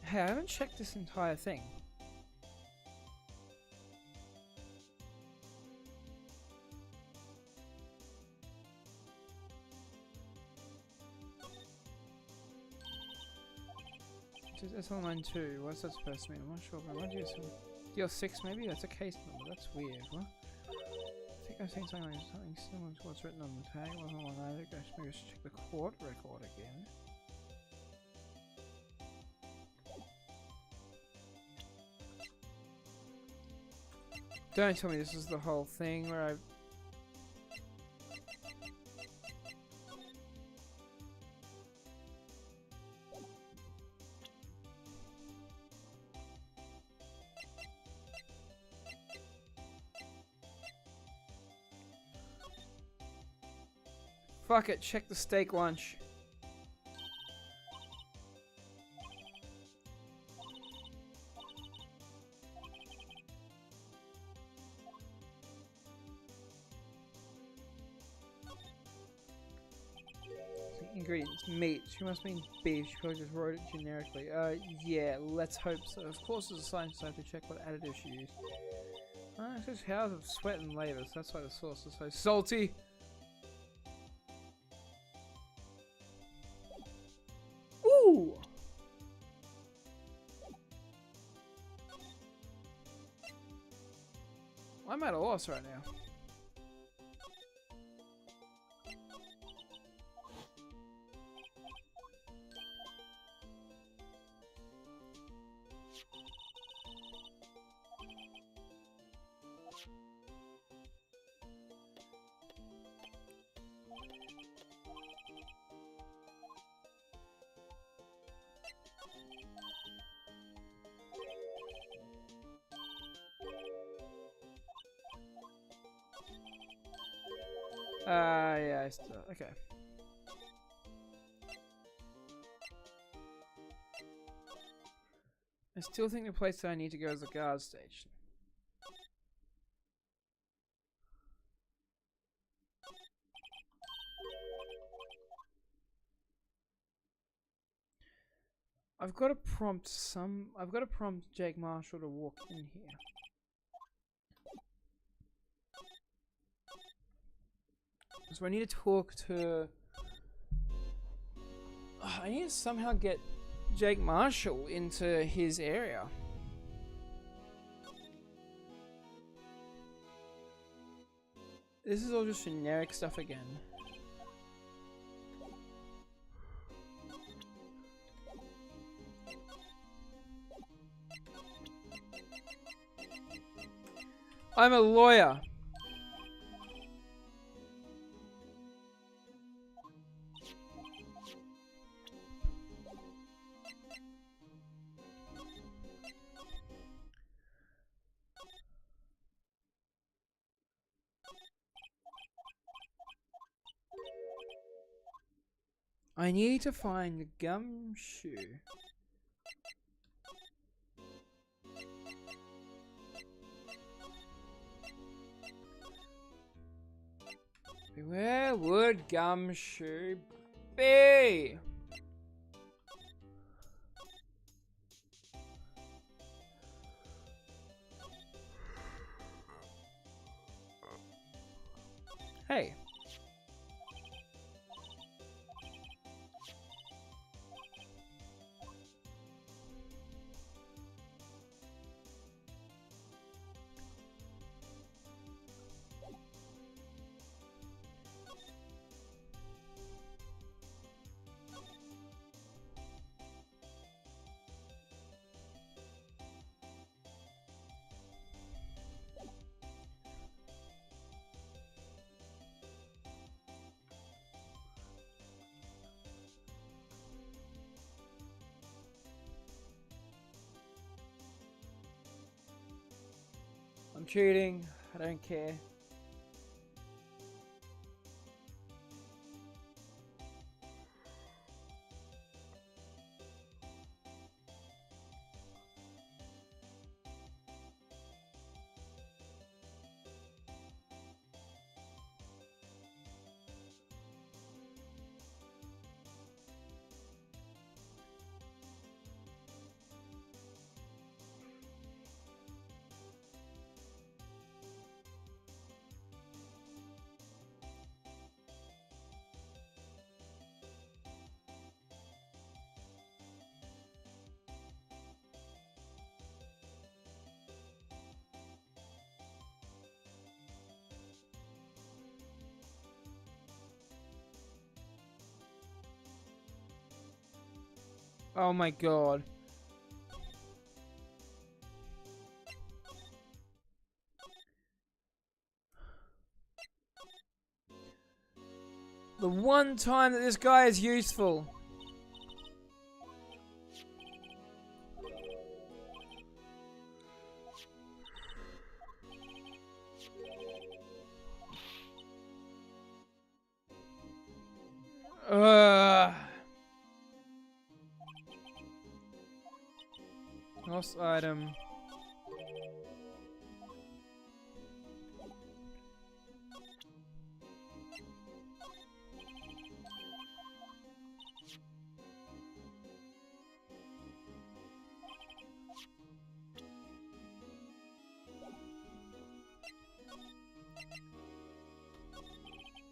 Hey, I haven't checked this entire thing. SL9 2, what's that supposed to mean? I'm not sure, but I might do some DL6 maybe? That's a case number, that's weird. What? I think I've seen something similar to what's written on the tag. Wasn't one either. Maybe I should check the court record again. Don't tell me this is the whole thing where I... Fuck it, check the steak lunch. Ingredients, meat. She must mean beef. She probably just wrote it generically. Yeah, let's hope so. Of course, as a scientist, I have to check what additive she used. It says hours of sweat and labor, so that's why the sauce is so salty. Ooh! I'm at a loss right now. Yeah, okay. I still think the place that I need to go is the guard station. I've got to prompt Jake Marshall to walk in here. So I need to talk to... I need to somehow get Jake Marshall into his area. This is all just generic stuff again. I'm a lawyer. I need to find the gumshoe. Where would gumshoe be? Hey. I'm cheating. I don't care. Oh my god. The one time that this guy is useful. Lost item.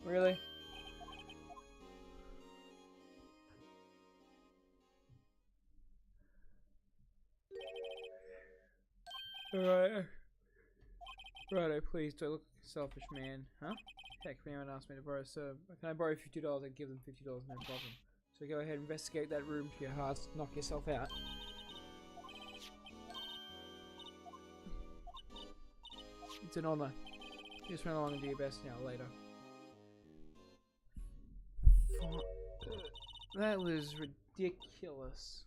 Really? Alright. Righto, please don't look like a selfish man. Huh? Heck, if anyone asked me to borrow, so can I borrow $50? I'd give them $50, no problem. So go ahead, investigate that room to your heart's, knock yourself out. It's an honor. You just run along and do your best now, later. That was ridiculous.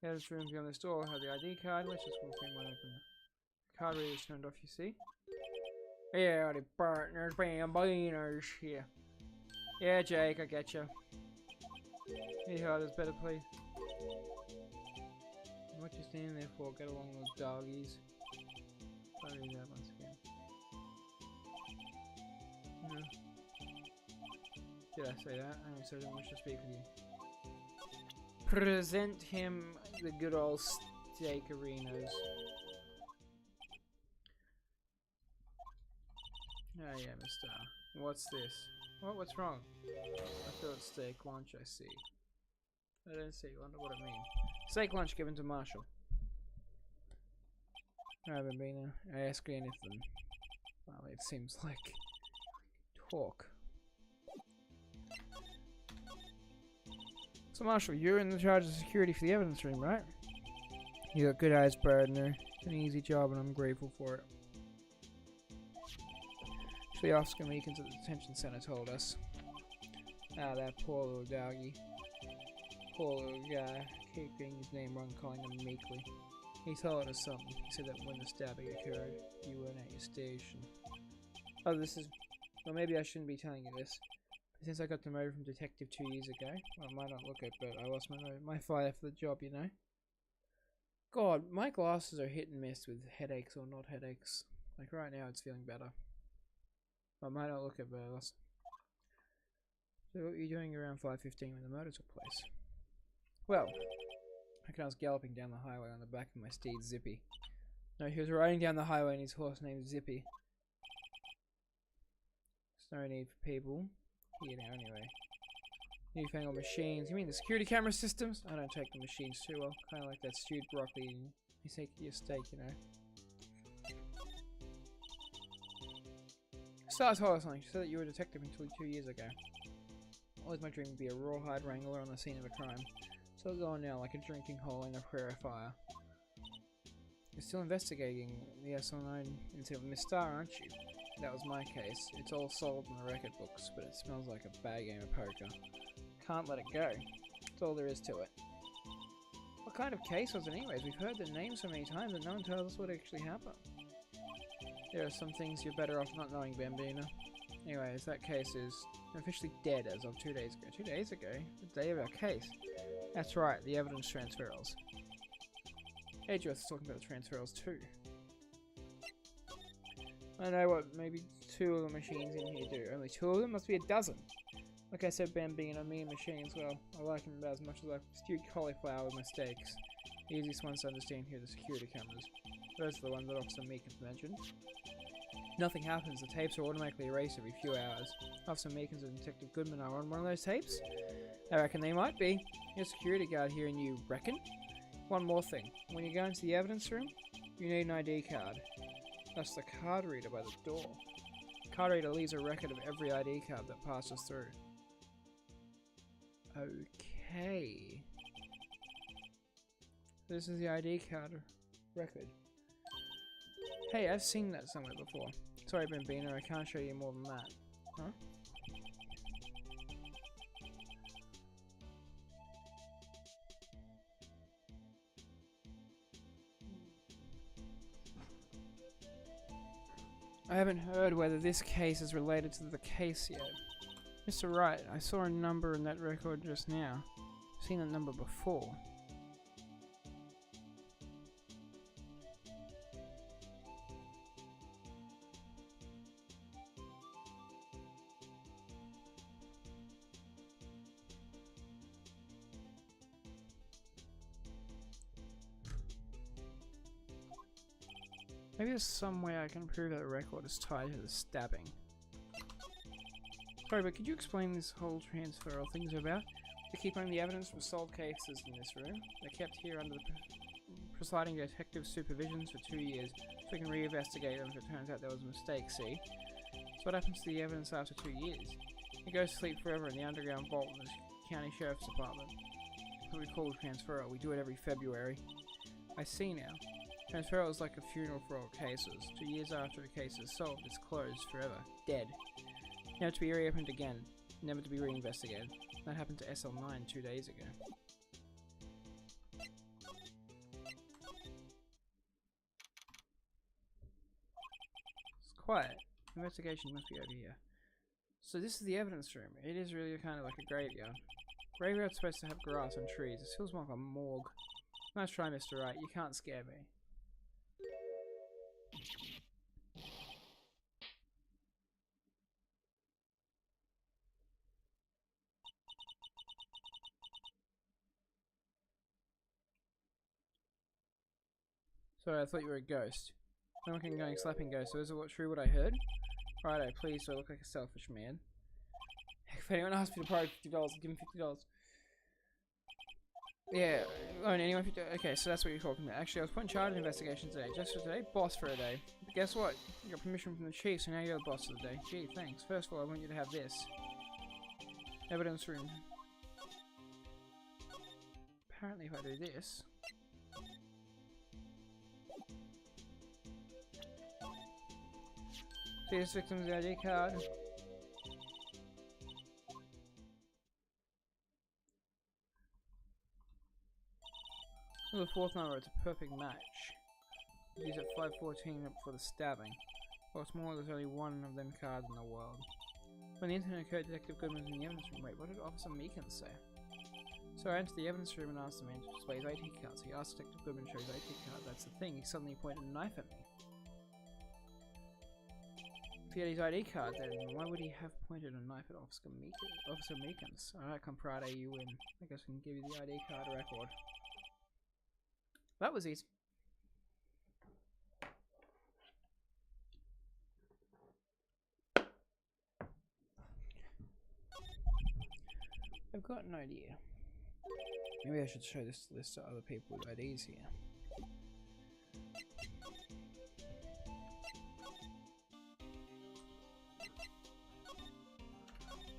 Yeah, this room beyond this door have the ID card. Let's just walk in one open. Card reader's turned off, you see? Yeah, the partners, bambinos here. Yeah, Jake, I get you. Yeah, there's better place. What you standing there for? Get along with those doggies. I'll read that once again. No. Did I say that? I said I don't wish to speak with you. Present him the good old steak arenas. Oh yeah, mister. What's this? What's wrong? I thought steak lunch, I see. I don't see. Wonder what it means. Steak lunch given to Marshall. I haven't been I ask anything. Well, it seems like talk. So Marshall, you're in the charge of security for the evidence room, right? You got good eyes, partner. It's an easy job and I'm grateful for it. Actually, Oscar Meekins at the detention center told us. Ah, that poor little doggy. Poor little guy. Keep getting his name wrong, calling him Meekly. He told us something. He said that when the stabbing occurred, you weren't at your station. Oh, this is... Well, maybe I shouldn't be telling you this. But since I got demoted from detective 2 years ago, well, I might not look it, but I lost my fire for the job, you know? God, my glasses are hit and miss with headaches or not headaches. Like right now, it's feeling better. I might not look it, but I lost... So what were you doing around 5:15 when the murder took place? Well, I reckon I was galloping down the highway on the back of my steed Zippy. No, he was riding down the highway on his horse named Zippy. There's no need for people here now anyway. Newfangled machines. You mean the security camera systems? I don't take the machines too well. Kinda like that stewed broccoli and you take your steak, you know. Star told us something. She said that you were a detective until 2 years ago. Always my dream would be a rawhide wrangler on the scene of a crime. Still going now, like a drinking hole in a prairie fire. You're still investigating the SL9 incident with Miss Star, aren't you? That was my case. It's all solved in the record books, but it smells like a bad game of poker. Can't let it go. That's all there is to it. What kind of case was it anyways? We've heard the name so many times and no one tells us what actually happened. There are some things you're better off not knowing, Bambina. Anyways, that case is officially dead as of 2 days ago. 2 days ago? The day of our case? That's right, the evidence transferals. Edgeworth is talking about the transferals too. I know what maybe 2 of the machines in here do. Only 2 of them? Must be a dozen. Like I said, Bambino, me and machines, well, I like them about as much as I stewed cauliflower with my steaks. The easiest ones to understand here are the security cameras. Those are the ones that Officer Meekins mentioned. Nothing happens, the tapes are automatically erased every few hours. Officer Meekins and Detective Goodman are on one of those tapes? I reckon they might be. You're a security guard here and you reckon? One more thing. When you go into the evidence room, you need an ID card. That's the card reader by the door. The card reader leaves a record of every ID card that passes through. Okay. This is the ID card record. Hey, I've seen that somewhere before. Sorry, Bambino, I can't show you more than that. Huh? I haven't heard whether this case is related to the case yet. Mr. Wright, I saw a number in that record just now. I've seen that number before. Maybe there's some way I can prove that the record is tied to the stabbing. Sorry, but could you explain this whole transfer of things about? We keep only the evidence from solved cases in this room. They're kept here under the presiding detective's supervision for 2 years, so we can reinvestigate them if it turns out there was a mistake, see? So what happens to the evidence after 2 years? It goes to sleep forever in the underground vault in the county sheriff's department. That's what we call transferal. We do it every February. I see now. Transferal is like a funeral for all cases. 2 years after a case is solved, it's closed forever. Dead. Never to be reopened again. Never to be reinvestigated. That happened to SL9 2 days ago. It's quiet. Investigation must be over here. So this is the evidence room. It is really kind of like a graveyard. Graveyard's supposed to have grass and trees. It feels more like a morgue. Nice try, Mr. Wright. You can't scare me. Sorry, I thought you were a ghost. No one can go slapping ghosts, so is it true what I heard? Righto, please, so I look like a selfish man. If anyone asks me to borrow $50, give him $50. Yeah, loan anyone $50. Okay, so that's what you're talking about. Actually, I was put in charge of investigations today. Just for today, boss for a day. But guess what? You got permission from the chief, so now you're the boss of the day. Gee, thanks. First of all, I want you to have this. Evidence room. Apparently, if I do this... See this victim's ID card. The fourth number, it's a perfect match. Use at 5:14 for the stabbing. What's more, there's only one of them cards in the world. When the incident occurred, Detective Goodman was in the evidence room. Wait, what did Officer Meekins say? So I entered the evidence room and asked the man to display his ID card. So he asked Detective Goodman to show his ID card. That's the thing, he suddenly pointed a knife at me. If he had his ID card, then why would he have pointed a knife at Officer Meekins? Alright, compadre, you win. I guess we can give you the ID card record. That was easy. I've got an idea. Maybe I should show this list to other people with IDs here.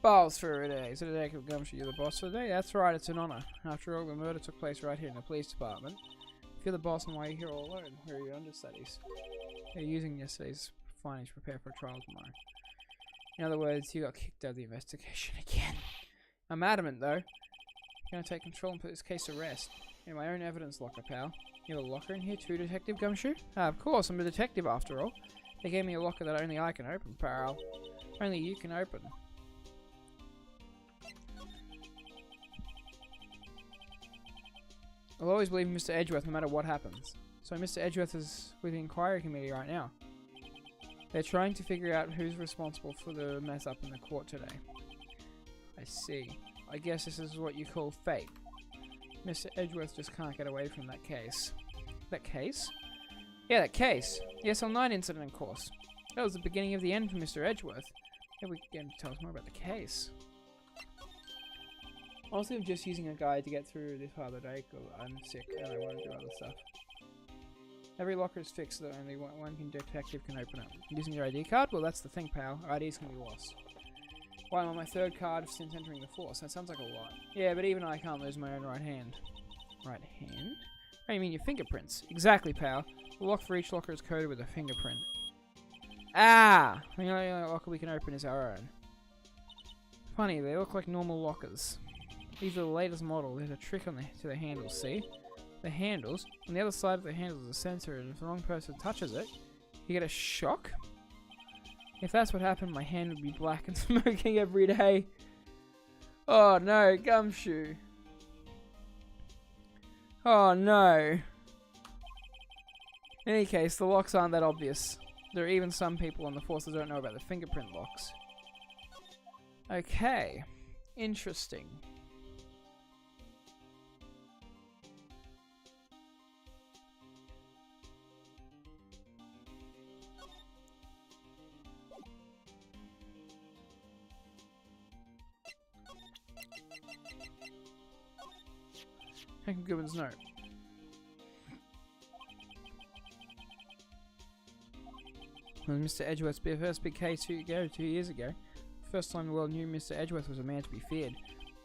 Balls for a day. So Detective Gumshoe, you're the boss for the day? That's right, it's an honor. After all, the murder took place right here in the police department. If you're the boss, then why are you here all alone? Where are your understudies? They're using yesterday's findings to prepare for a trial tomorrow. In other words, you got kicked out of the investigation again. I'm adamant, though. I'm gonna take control and put this case to rest. In my own evidence locker, pal. You have a locker in here too, Detective Gumshoe? Of course, I'm a detective after all. They gave me a locker that only I can open, pal. Only you can open. I'll always believe Mr. Edgeworth no matter what happens. So Mr. Edgeworth is with the inquiry committee right now. They're trying to figure out who's responsible for the mess up in the court today. I see. I guess this is what you call fate. Mr. Edgeworth just can't get away from that case. That case? Yeah, that case. The SL9 incident, of course. That was the beginning of the end for Mr. Edgeworth. Maybe we can tell us more about the case. Honestly, I'm just using a guide to get through this part of the day because I'm sick and I want to do other stuff. Every locker is fixed so that only one detective can open it. Using your ID card? Well, that's the thing, pal. IDs can be lost. Well, I'm on my third card since entering the force. That sounds like a lot. Yeah, but even I can't lose my own right hand. Right hand? Oh, you mean your fingerprints? Exactly, pal. The lock for each locker is coded with a fingerprint. Ah! The only locker we can open is our own. Funny, they look like normal lockers. These are the latest model. There's a trick on to the handles, see? The handles, on the other side of the handles is a sensor, and if the wrong person touches it, you get a shock? If that's what happened, my hand would be black and smoking every day. Oh no, Gumshoe. Oh no. In any case, the locks aren't that obvious. There are even some people on the force that don't know about the fingerprint locks. Okay. Interesting. Goodman's note. When Mr. Edgeworth's first big case 2 years ago, the first time the world knew Mr. Edgeworth was a man to be feared.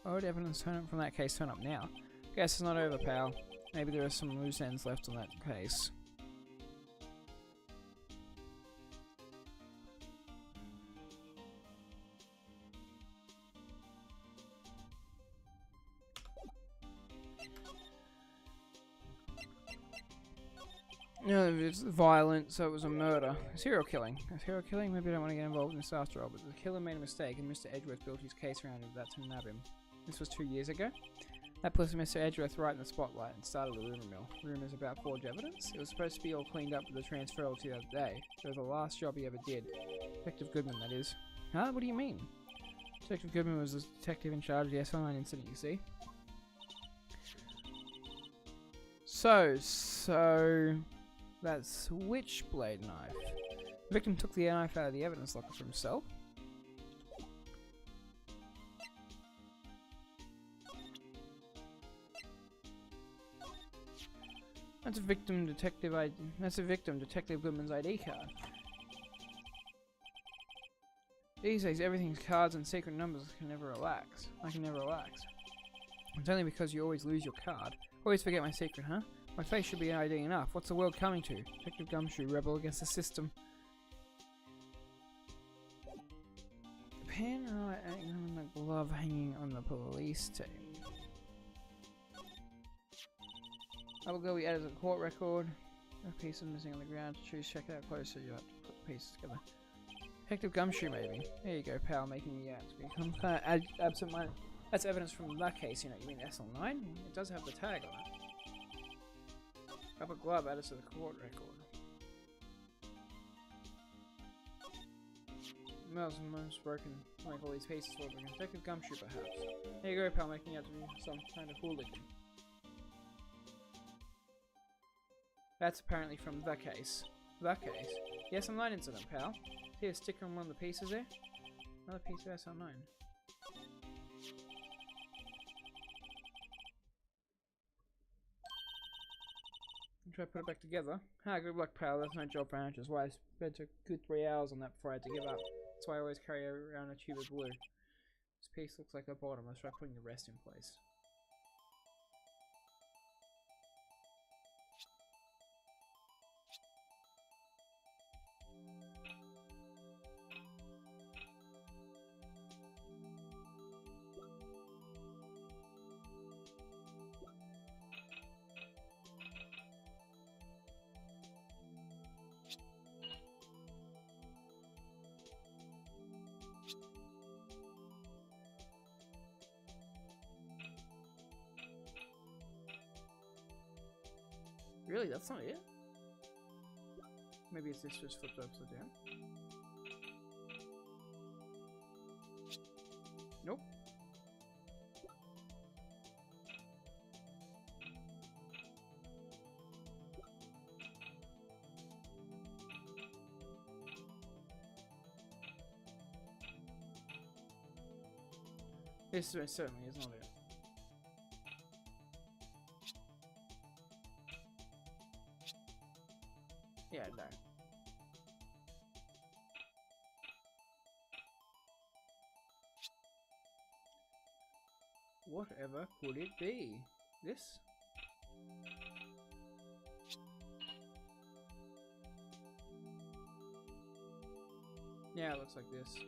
Why would evidence from that case turn up now? Guess it's not over, pal. Maybe there are some loose ends left on that case. No, it's violent, so it was a murder. Serial killing. Serial killing? Maybe I don't want to get involved in this after all, but the killer made a mistake and Mr. Edgeworth built his case around that to nab him. This was 2 years ago. That puts Mr. Edgeworth right in the spotlight and started the rumour mill. Rumours about forged evidence? It was supposed to be all cleaned up with the transferal to the other day. It was the last job he ever did. Detective Goodman, that is. Huh? What do you mean? Detective Goodman was the detective in charge of the SL9 incident, you see. So... that switchblade knife. The victim took the knife out of the evidence locker for himself. That's a victim, Detective Goodman's ID card. These days, everything's cards and secret numbers. I can never relax. It's only because you always lose your card. Always forget my secret, huh? My face should be ID enough. What's the world coming to? Detective Gumshoe, rebel against the system. The pen and the glove hanging on the police tape. I will go be added to the court record. A piece is missing on the ground. To choose, check it out closer. You have to put the pieces together. Detective Gumshoe, maybe. There you go, pal, making me out to become kind of absent-minded. That's evidence from that case, you know. You mean SL9? It does have the tag on it. Rubber glove added to the court record. Miles and most broken. Like all these pieces for Detective Gumshoe, perhaps. There you go, pal, making out to be some kind of hooligan. That's apparently from the case. The case? The SL9 incident, pal. See a sticker on one of the pieces there? Another piece of SL9. Try to put it back together. Ah, good luck, pal. That's no job for amateurs. Why I spent a good 3 hours on that before I had to give up. That's why I always carry around a tube of glue. This piece looks like a bottom. Let's try putting the rest in place. Really? That's not it? Maybe it's this just flipped upside down? Nope. This certainly is not it. Yeah, no. Whatever could it be? This? Yeah, it looks like this.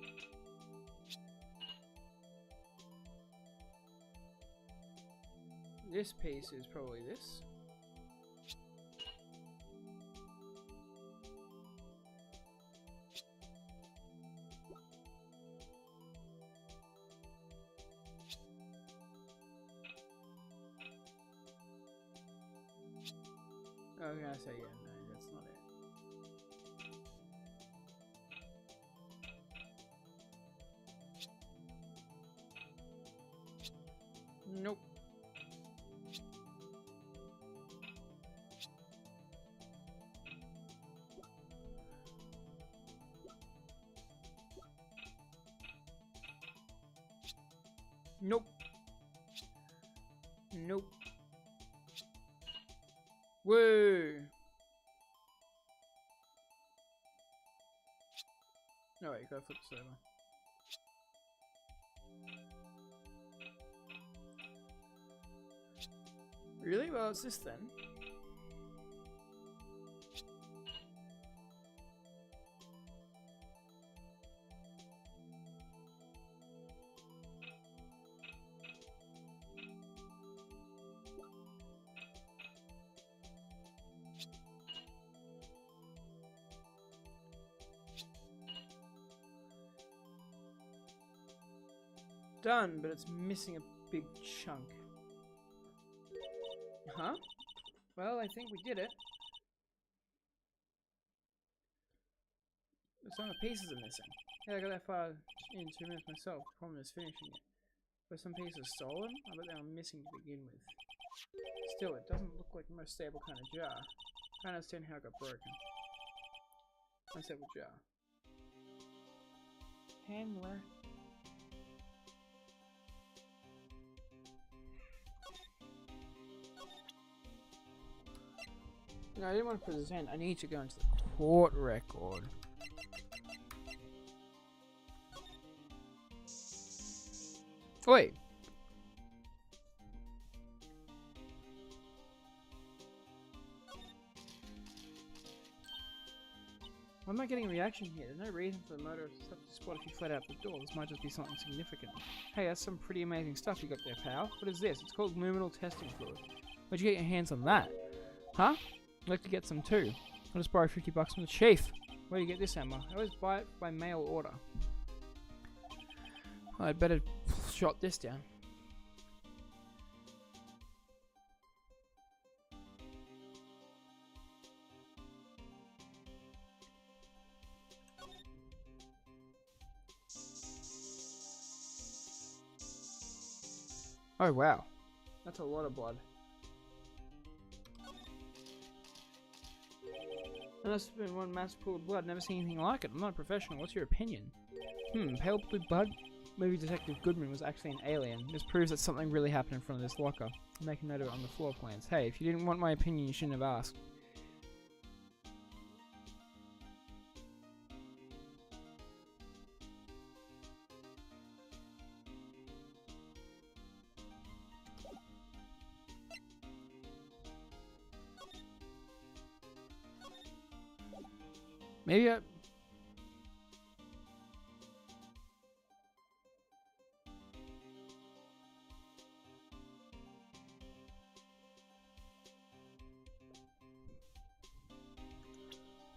This piece is probably this. I was gonna say, yeah, no, that's not it. Nope. Nope. Nope. Whoa! No, wait, go flip this over. Really? Well, it's this then. Done, but it's missing a big chunk. Huh? Well, I think we did it. But some of the pieces are missing. Yeah, I got that far in 2 minutes myself. The problem is finishing it. Were some pieces stolen? I bet they were missing to begin with. Still, it doesn't look like the most stable kind of jar. I don't understand how it got broken. Unsettled jar. Handler. No, I didn't want to present. I need to go into the court record. Wait. Why am I getting a reaction here? There's no reason for the motor stuff to spot if you fled out the door. This might just be something significant. Hey, that's some pretty amazing stuff you got there, pal. What is this? It's called luminal testing fluid. Where'd you get your hands on that? Huh? I'd like to get some too. I'll just borrow $50 from the chief. Where do you get this, Emma? I always buy it by mail order. I'd better jot this down. Oh wow, that's a lot of blood. Unless it's been one mass pool of blood, never seen anything like it. I'm not a professional. What's your opinion? Pale blue blood? Maybe Detective Goodman was actually an alien. This proves that something really happened in front of this locker. I'll make a note of it on the floor plans. Hey, if you didn't want my opinion, you shouldn't have asked. Maybe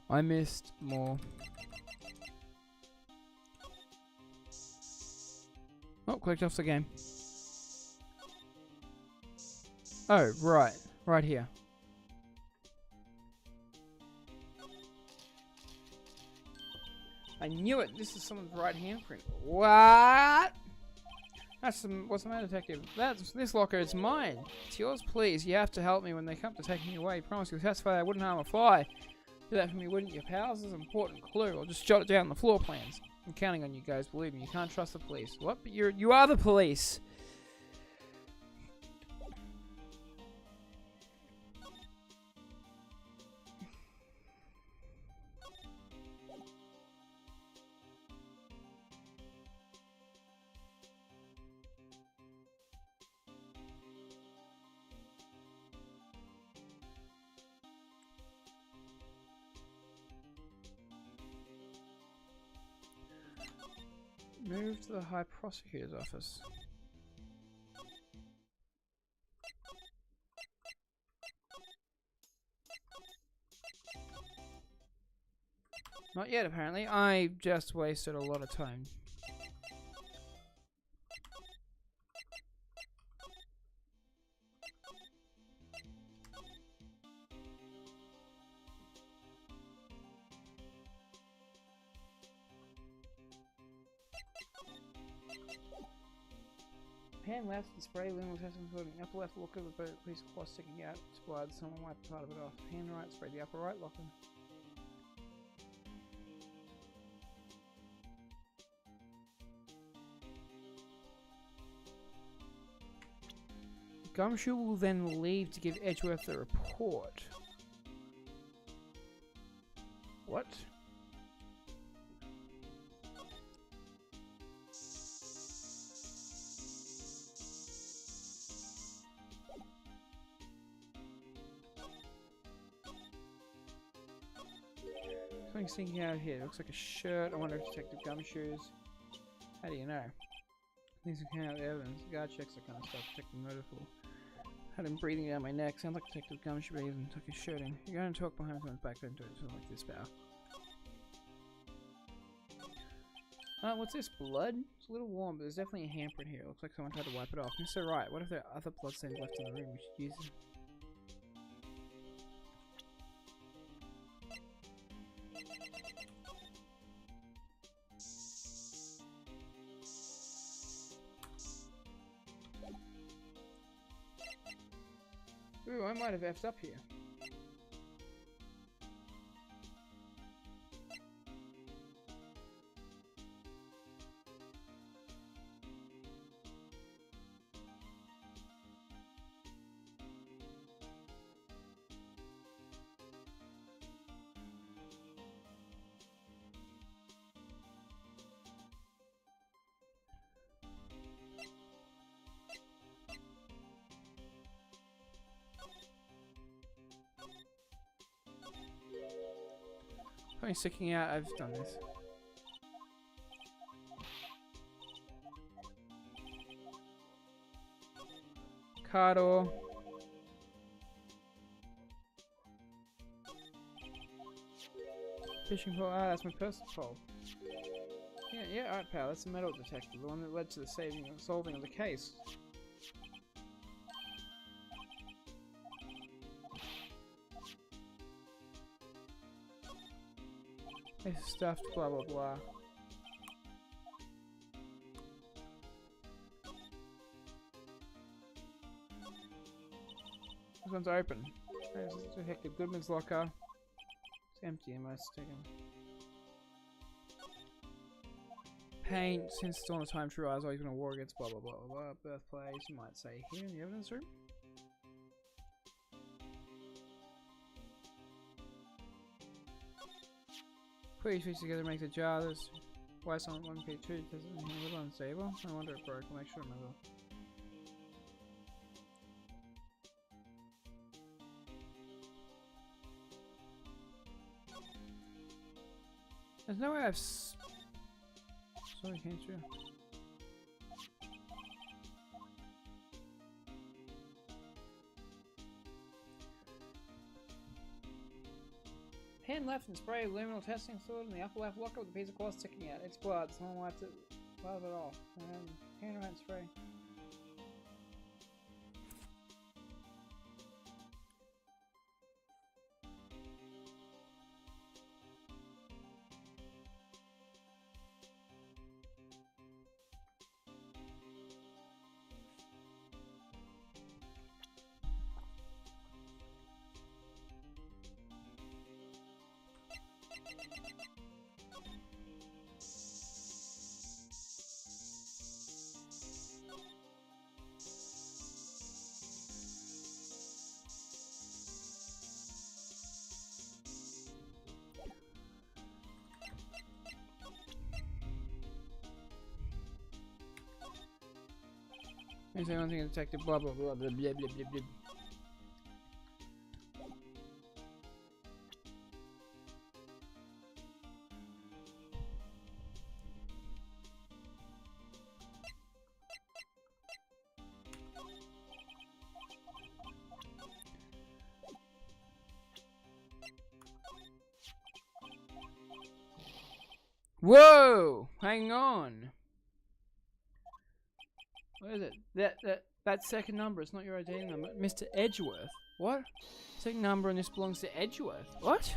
I missed more. Oh, clicked off the game. Oh, right. Right here. I knew it. This is someone's right handprint. What? That's some. What's the matter, detective? This locker is mine. It's yours, please. You have to help me when they come to take me away. Promise you'll testify I wouldn't harm a fly. Do that for me, wouldn't you, pals? This is an important clue. I'll just jot it down on the floor plans. I'm counting on you guys. Believe me, you can't trust the police. What? But you are the police. Move to the High Prosecutor's office. Not yet, apparently. I just wasted a lot of time. Pan left and spray luminal testing including upper left locker with a police claw sticking out. It's blood. Someone wiped part of it off. Pan right, spray the upper right locker. Gumshoe will then leave to give Edgeworth the report. What? Something sticking out here. It looks like a shirt. I wonder if Detective Gumshoes. How do you know? Things that came out of the evidence. The guard checks that kind of stuff. Detective Motorful. Had him breathing down my neck. Sounds like Detective Gumshoe even took his shirt in. You're going to talk behind someone's back then to it. Something like this, pal. What's this? Blood? It's a little warm, but there's definitely a handprint here. It looks like someone tried to wipe it off. You're so right. What if there are other bloodstains left in the room? We should use them. Ooh, I might have effed up here. something sticking out. I've done this. Car door. Fishing pole. Ah, that's my personal pole. Yeah, alright, pal. That's the metal detector, the one that led to the solving of the case. This is stuffed, blah blah blah. This one's open. This is Detective Goodman's locker. It's empty, I must take him. Paint, since it's on a time true, I was always going to war against blah blah blah blah. Birthplace, you might say here in the evidence room. Put these pieces together, make the jar. There's why someone 1P2 doesn't a little unstable. I wonder if it broke. I'll make sure I remember. There's no way I've. Sorry, can't you? Pen left and spray luminal testing fluid in the upper left locker with a piece of cloth sticking out. It's blood. Someone wiped it. Love it all. Hand right spray. Here's the only thing detective blah blah blah blah blah blah blah blah. Whoa! Hang on. What is it? That second number, it's not your ID number. Mr. Edgeworth. What? Second number and this belongs to Edgeworth. What?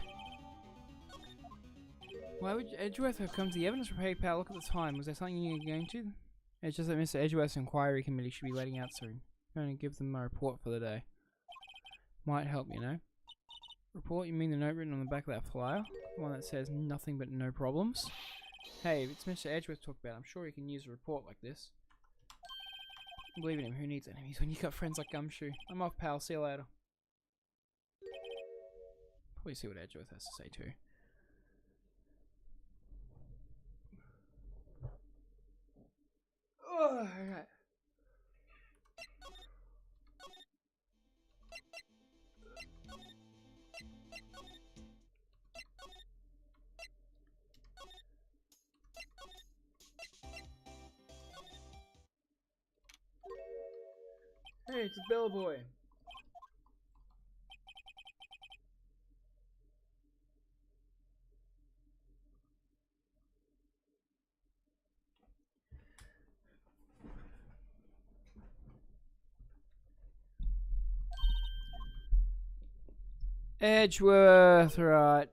Why would Edgeworth have come to the evidence for PayPal? Look at the time. Was there something you were going to? It's just that Mr. Edgeworth's inquiry committee should be letting out soon. I'm going to give them a report for the day. Might help, you know. Report? You mean the note written on the back of that flyer? The one that says nothing but no problems? Hey, if it's Mr. Edgeworth talk about, I'm sure he can use a report like this. Believe in him, who needs enemies when you got friends like Gumshoe? I'm off, pal. See you later. Probably see what Edgeworth has to say too. Oh, alright. Hey, it's Bellboy. Edgeworth, right.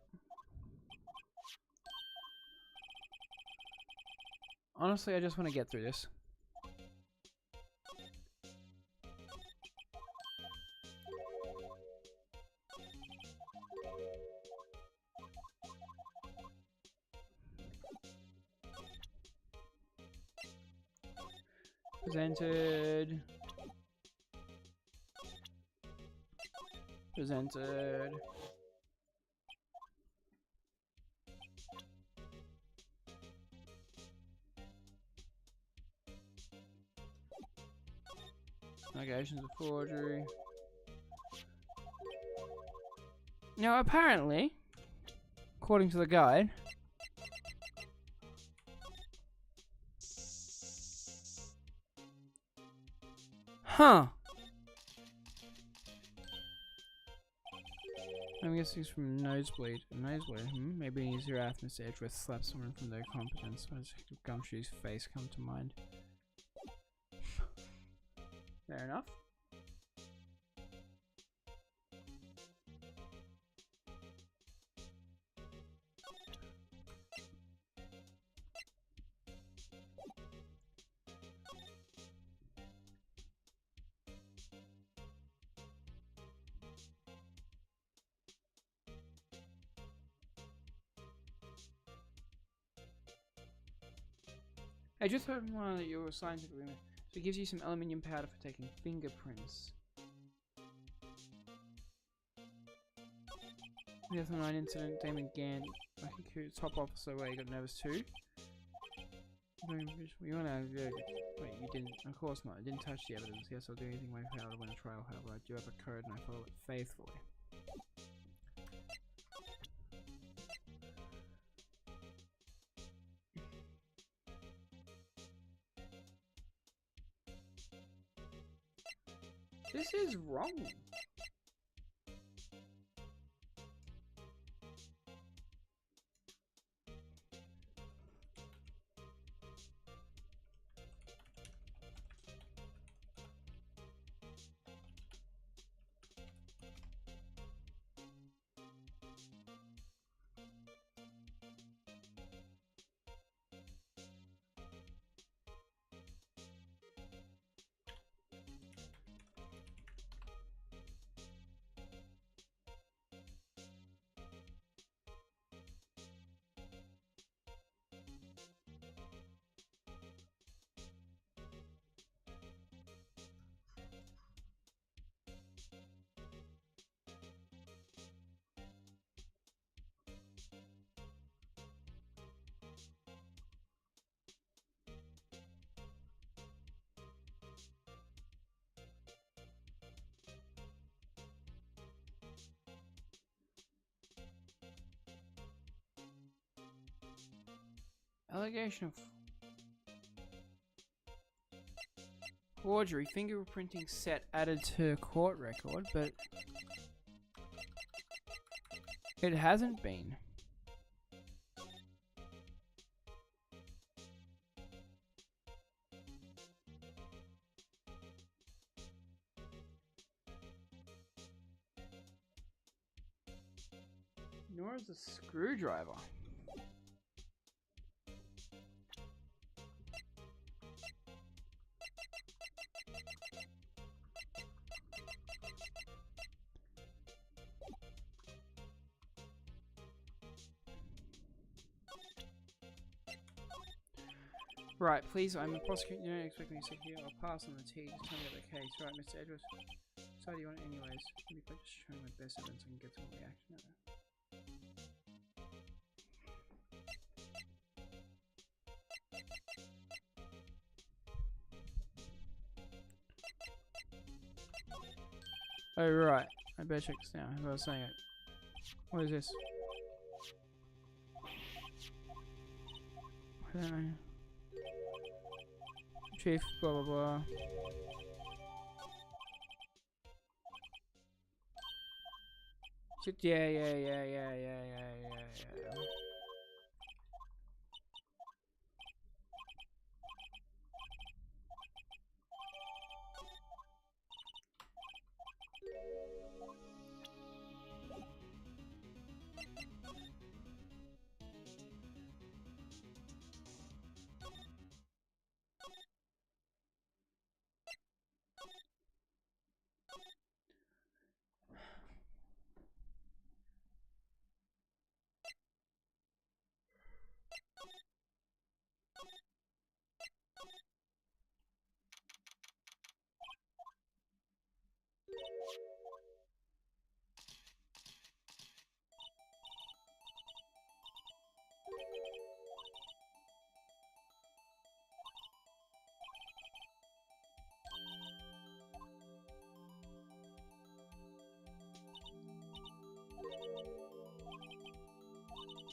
Honestly, I just want to get through this. Presented. Presented. Allegations of forgery. Now, apparently, according to the guide. Huh. I'm guessing it's from Nosebleed. Nosebleed, Maybe an easier app Mr. Edgeworth slapped someone from their competence. Why does Gumshoe's face come to mind? Fair enough. I just heard from one that you were assigned to the room, so it gives you some aluminium powder for taking fingerprints. The other night incident, Damon Gann, top officer, where you got nervous too. You wanna wait, you didn't, of course not, I didn't touch the evidence. Yes, I'll do anything in my power to win a trial, however, I do have a code and I follow it faithfully. This is wrong. Allegation of forgery, fingerprinting set added to court record, but it hasn't been. Nor is a screwdriver. Right, please, I'm a prosecutor. You don't expect me to sit here. I'll pass on the T. Just tell me about the case. Right, Mr. Edwards. So do you want it anyways? Maybe if I just show my best evidence, I can get some reaction out of it. Oh, right. I better check this now. As I was saying it. What is this? I don't know. Chief, blah blah blah. Yeah.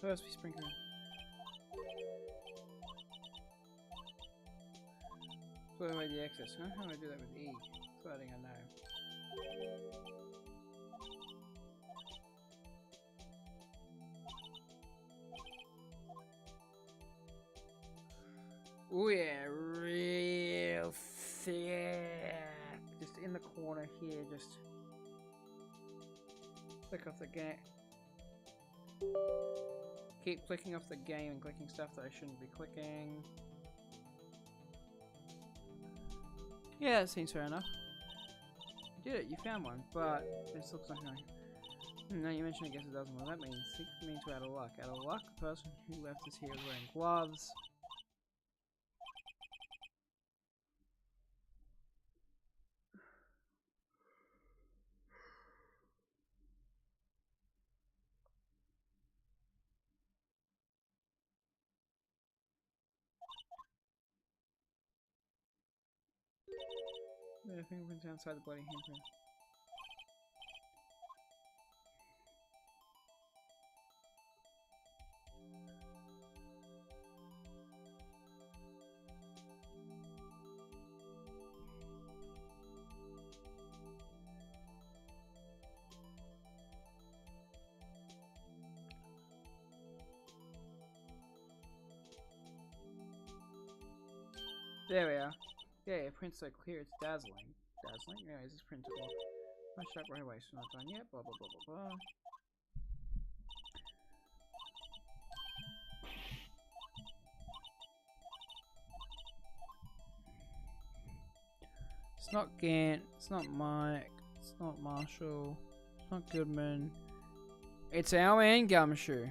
First we sprinkle. Put away the excess, huh? How do I do that with E? That's I think I know. Oh yeah, real thick. Just in the corner here, just click off the game. Keep clicking off the game and clicking stuff that I shouldn't be clicking. Yeah, that seems fair enough. You did it, you found one, but this looks like no, you mentioned I guess it doesn't. Well, that means it means we're out of luck. Out of luck, the person who left us here is wearing gloves. The fingerprints outside the bloody handprint. There we are. Yeah, your print's so clear, it's dazzling. Dazzling? Yeah, is this printable? My sharp right away, so not done yet. Blah blah blah blah blah. It's not Gant, it's not Mike, it's not Marshall, it's not Goodman. It's our man Gumshoe.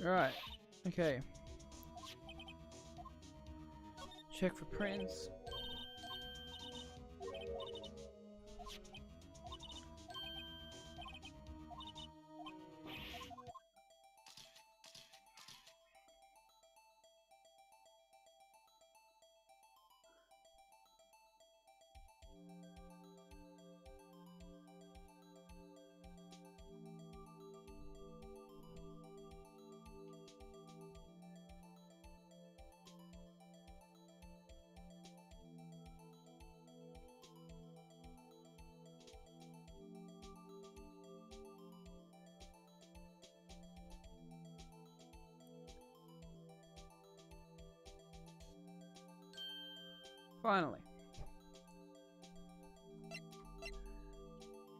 Alright, okay. Check for prints. Finally.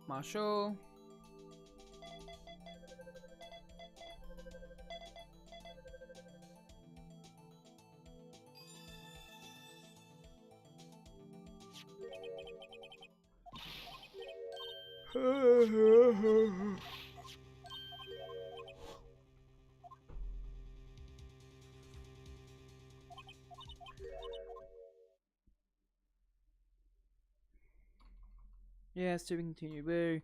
Marshall. Yes, to be continued. Boo.